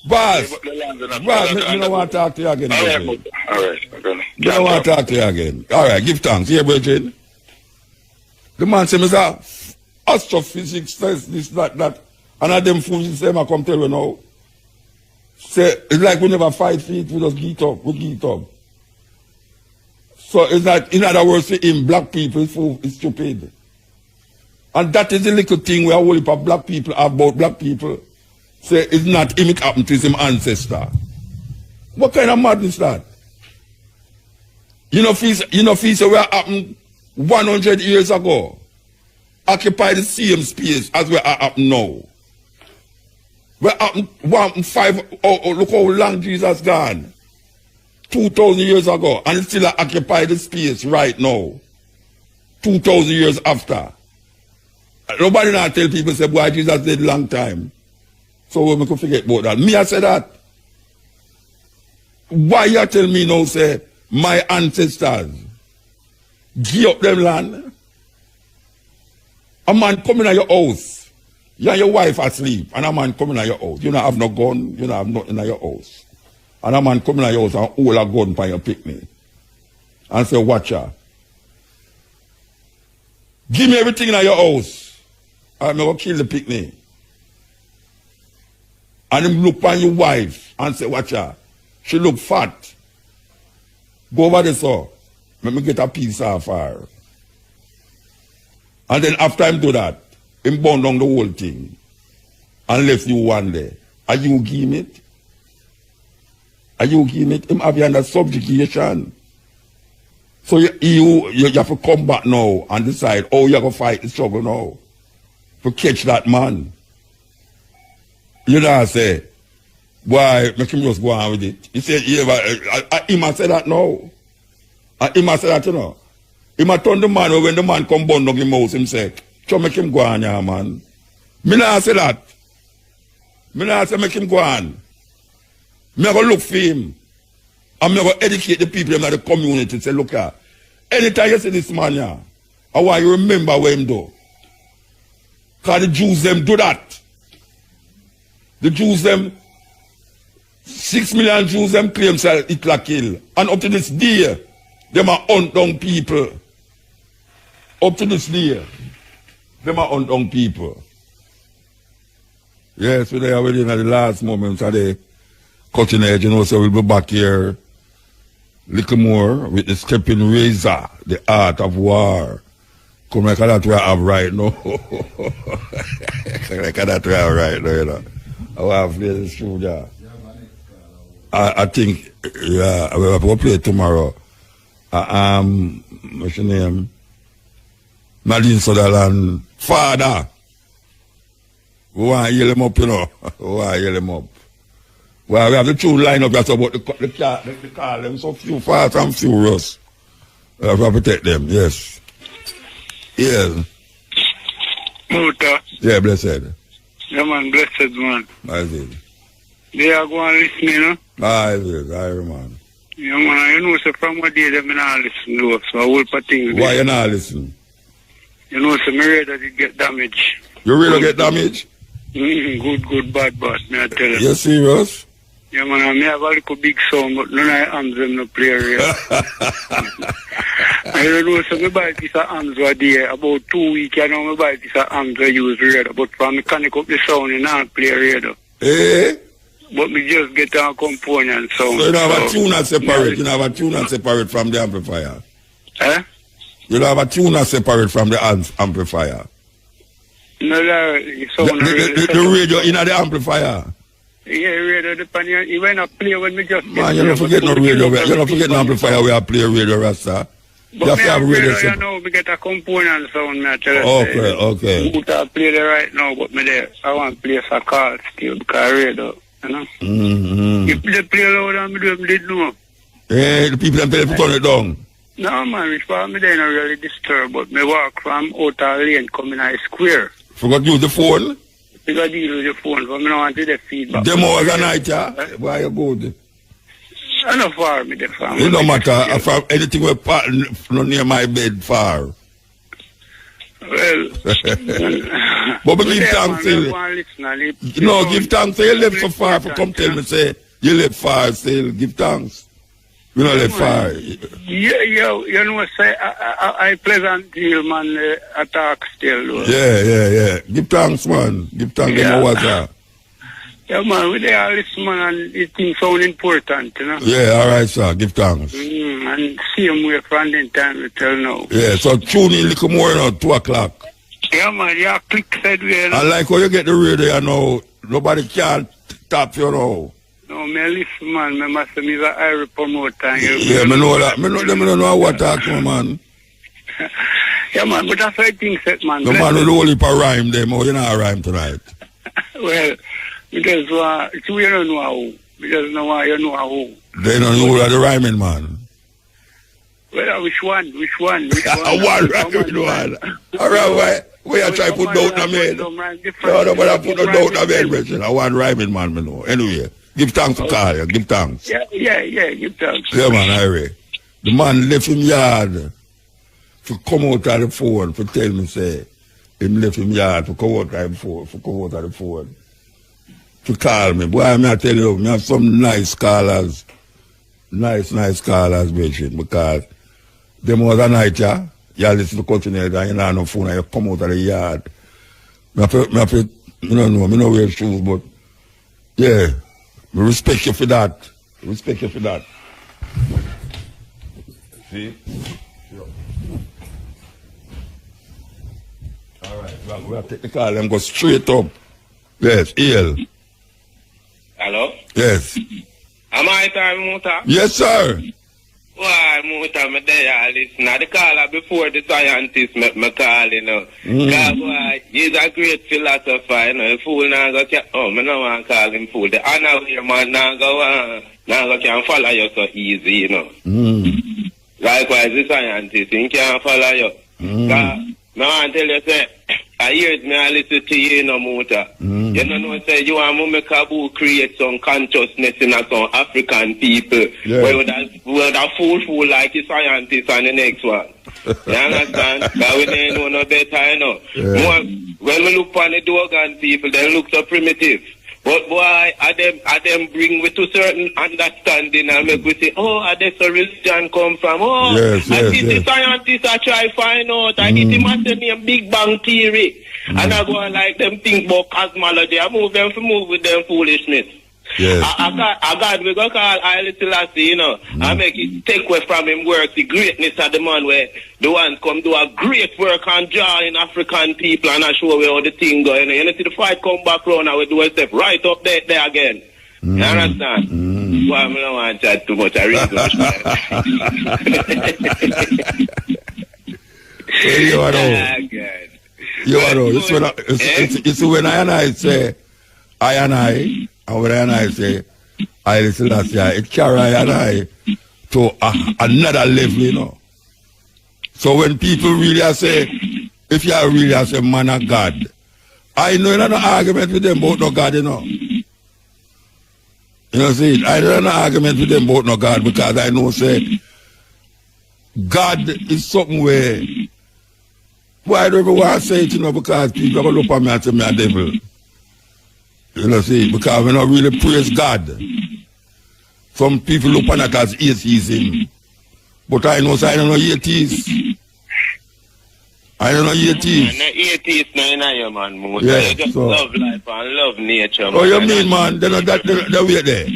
Boss, I don't want to talk to you again. All right. I don't want to talk to you again. All right, give thanks. Here, Bridget. The man said, Mr. Astrophysics says this, that. And at them fools say, I come tell you now. Say, it's like we never 5 feet, we just get up. So it's like, in other words, for him, black people is stupid. And that is the little thing we are worried about black people, about black people. Say it's not him, it happened to his ancestor. What kind of madness is that? You know, say what happened 100 years ago. Occupy the same space as we are happening now. We happened 5, look how long Jesus gone. 2,000 years ago, and it still occupy the space right now. 2,000 years after. Nobody now tell people, say, boy, Jesus did long time. So we can forget about that. Me, I say that. Why you tell me now, say, my ancestors give up them land? A man coming at your house, you and your wife asleep, and a man coming at your house. You don't have no gun, you don't have nothing at your house. And a man coming at your house and hold a gun by your picnic. And say, watch her. Give me everything in your house. I'm going to kill the picnic. And him look on your wife and say, watch her. She look fat. Go over there, so. Let me get a piece of her. And then after him do that, him burn down the whole thing. And left you one day. Are you give him it? Are you give him it? Him have you under subjugation. So you have to come back now and decide how you're going to fight the struggle now. To catch that man. You know what I say? Why, make him just go on with it. He said, he must say that now. He must say that, you know. He must turn the man when the man come burn down his house himself. So make him go on, yeah, man. Me not say that. Me not say make him go on. Me go look for him. And me go educate the people in the community. Say, look here. Anytime you see this man here, I want you remember what him do. Because the Jews them do that. The Jews them, 6 million Jews them claim say Hitler kill. And up to this day, them are hunt down people. Up to this day, them are hunt down people. Yes, we are already in the last moments of the cutting edge, you know, so we'll be back here little more with the stepping razor, the art of war. Come like that we have right now. Like that we have right now, you know. I will have played the studio. I think, yeah, we have to play tomorrow. What's your name? Nadine Sutherland. Father. We want to yell him up, you know. We want to yell him up. Well, we have the two line up that's about the car, them so few fast and furious. We have to protect them, yes. Yes. Muta. Yeah, blessed. Yeah, man, blessed, man. I did. They are going to listen, you know? I did, I man. Yeah, man, you know, so from what day them not listen to us, so I will put things. Why you not listen? You know, so me ready that it get damaged. You really get damaged? Good, bad, me I tell you. You serious? Yeah, man, I may have a little big sound, but none of the arms them no play real. I don't know, so me buy a piece of arms a day, about 2 weeks, I know me buy a piece of arms I use radio, but for mechanic up the sound, you not play radio. Eh? But me just get a component sound. So you don't have a tuner separate, you don't have a tuner separate from the amplifier? Eh? You don't have a tuner separate from the amplifier? No, the radio in the amplifier? Yeah, radio depend on you when I play when me just man, you don't forget no radio, you don't forget no amplifier where I play radio, Rasta. But you have to have radio, you know, we get a component sound, me I tell you. Okay. I play there right now, but me there, I want to play a call still, because radio, you know. Mm-hmm. If they play loud and me do them, they know. Yeah, the people that tell you to turn it down. No, man, which part me there not really disturb, but me walk from outer lane coming out square. Forgot to use the phone? You got to deal with the phone, but I don't want to do the feedback. Them hours a night, yeah? Why you good? I don't far me the farm. It don't matter, from anything we part near my bed far. Well, but give thanks still. No, give thanks, say you live so far, for come tell me, say, you live far still, give thanks. You know, live far. Yeah, you know, say, I pleasant deal, man, attack still. Yeah. Give thanks, man. Give thanks, yeah. You know what's that. Yeah, man, we there listen, man, and it things sound important, you know. Yeah, all right, sir. Give thanks. And same way from the time we tell now. Yeah, so tune in a little more, you know, 2 o'clock. Yeah, man, yeah, click said way, you know. I like how you get the radio, you know. Nobody can tap you, know. No, me listen, man. Me must be a Irish promoter. Yeah, me know that. Me don't know what talk to, man. Yeah, man, but that's why I think that, man. The man will only for rhyme them, or you know rhyme tonight. Well, because it's we don't know how. We just know why you know who. They know you are the rhyming man. Well, which one? One rhyming one. All right, why you try to put doubt in me? No, but I put no doubt in me, brethren. I want rhyming man, me know. Anyway, give thanks to Carl. Give thanks. Yeah, give thanks. Yeah, man, Harry. The man left him yard to come out of the phone to tell me, say, him left him yard to come out of the phone, to call me. Boy, I tell you, I have some nice callers, nice callers, brethren, because them was a night, yeah, you listen to continent and you don't have no phone and you come out of the yard. I don't know where shoes, but yeah, I respect you for that. See? Sure. All right, we'll take the call and go straight up. Yes, EL. Hello? Yes. Am I time, Muta? Yes, sir. Why, Muta, me there, listen. The caller before the scientist me call, you know. Because, why, he's a great philosopher, you know. The fool now go, me no want to call him fool. The unaware man now go can follow you so easy, you know. Likewise, the scientist, he can't follow you. Because, I want to tell you, say, I hear me, I listen to you, no Muta. You know, say, you want to make a create some consciousness in some African people. Yeah. Where that fool like the scientist and the next one. You understand? Because we don't know no better, you know. Yeah. When we look on the Dogon people, they look so primitive. But boy, I them bring we to certain understanding and make we say, oh, that's where religion come from. Oh, yes, the scientists are try find out. I need him to name Big Bang Theory. And I go like them think about cosmology. I move with them foolishness. Yes. I got we go call Haile Selassie, you know, I make it take away from him work, the greatness of the man where the ones come do a great work on jaw in African people and I show where all the thing go. You know, see the fight come back round and we do a step right up there again. You understand? Well, I don't want to chat too much. I really don't. You are it's when I say and when I say I listen to that, it carry I to another level, you know. So when people really say, if you are really as a man of God, I know you're not argument with them about no God, you know. You know, see, I don't have an argument with them about no God because I know, say, God is something where, why do everyone want to say it, you know, because people are going to look at me and say, me a devil. You know, see, because we don't really praise God. Some people look at it as atheism. But I know, so I don't know atheists. I don't know atheists. No atheists, no, man. Yeah, you just so. love life and love nature, man. Oh, you mean, man, they're not that way there.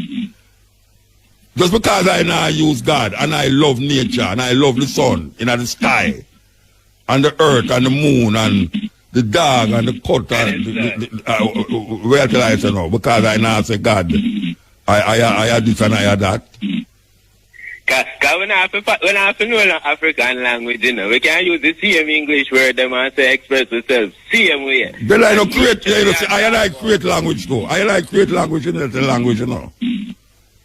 Just because I now use God and I love nature and I love the sun in the sky and the earth and the moon and the dog and the cut and where till I say no, because I now say God, I had this and I had that. Because when I have to know an African language, you know, we can use the same English word them and say express ourselves same way. Then I don't create, you know, I create language too. I like create language in the language, you know.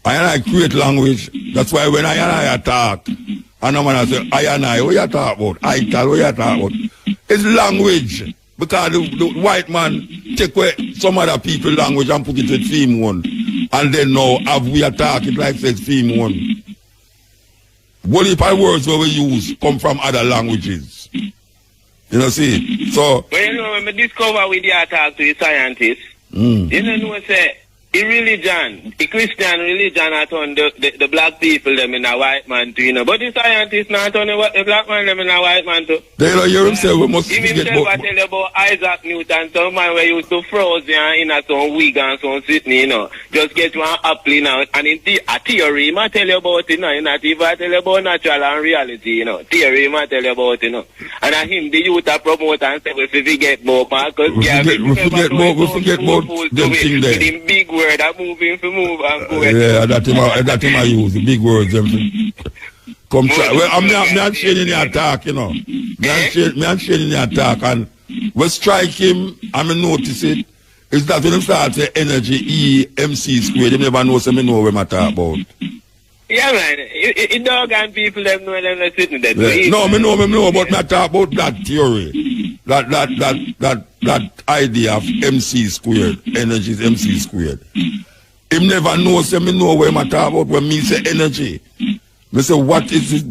I create language. That's why when I talk, and I'm gonna say, what you talk about? I tell what you talk about. It's language. Because the white man take away some other people language and put it with theme one. And then now have we attack it like says theme one. What if our words where we use come from other languages? You know, see? So well, you know, when we discover with the attack to the scientists, you know, say the religion, the Christian religion not on the black people them in a white man too, you know. But the scientists not on the black man them in a white man too. They don't hear himself, we must get himself I tell you about Isaac Newton, some man where used to froze in a some wig and some Sydney, you know. Just get one apple now and in a theory I tell you about it, you know, not even I tell you about natural and reality, you know. Theory I tell you about, you know. And I him the youth a promote and say we forget more Marcus we forget more them thing there. Big word that moving for move and go. Yeah, that him I use the big words them. Come try. Well, I'm not changing the attack, you know. Me and changing the attack and we strike him and me notice it. Is that when them start say energy E MC squared, they never know, so me know what I talk about. Yeah, man. It dog and people them know them not sitting there. Yeah. No, me know, but me talk about that theory. That idea of MC squared, energy is MC squared. Him never know, so me know where I talk about when me say energy. Me say what is it,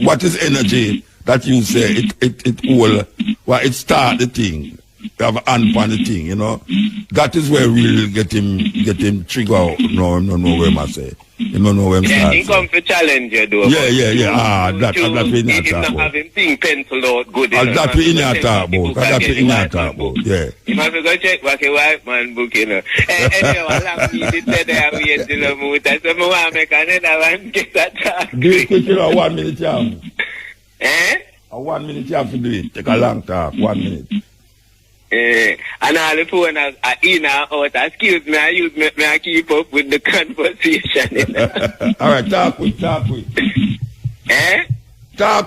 what is energy that you say it all, well, it start the thing. Have an hand on the thing, you know. That is where we'll get him trigger out. No, where I say. You don't know where I'm yeah, he come for challenge you, though. Yeah. That we in your talk about. Have him think pencil out good. That we in your talk about. That we in your talk about. Yeah. You must go check back a white man book, you know. Anyway, allow me to say that I'm here to the mood. I said, I want to make another one get that talk. Do it quick, you know, 1 minute, jam. A 1 minute, you have to do it. Take a long talk, 1 minute. And all the phone are in and out. Excuse me, I keep up with the conversation. You know? All right, talk quick. Talk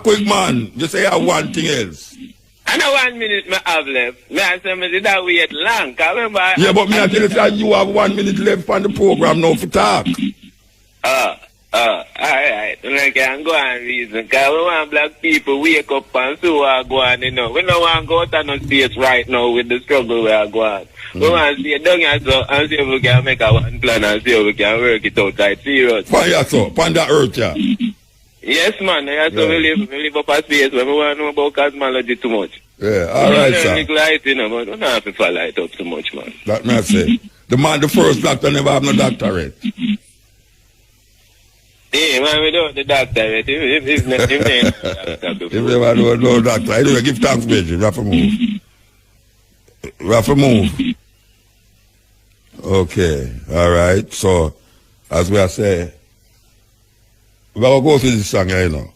quick, man. Just say I have one thing else. And 1 minute I have left. Me I say me did that wait long. Remember? Yeah, but me I tell you that you have 1 minute left on the program now for talk. Alright. I can go and reason. Because we want black people wake up and see what go on, you know. We don't want to go out on no space right now with the struggle we are going. We want to see it down here so and see if we can make a one plan and see if we can work it out like serious. Pan the earth, yeah. Yes, man. Yes, so we live up a space where we want to know about cosmology too much. Yeah, alright, sir. Light, you know, but we don't have to fall light up too much, man. That may I say. The first doctor never have no doctorate. Yeah, man, we don't the doctorate. If never no doctor. Anyway, give thanks, Major. We have to move. Okay, alright. So, as we are saying, we will go through this song, you know.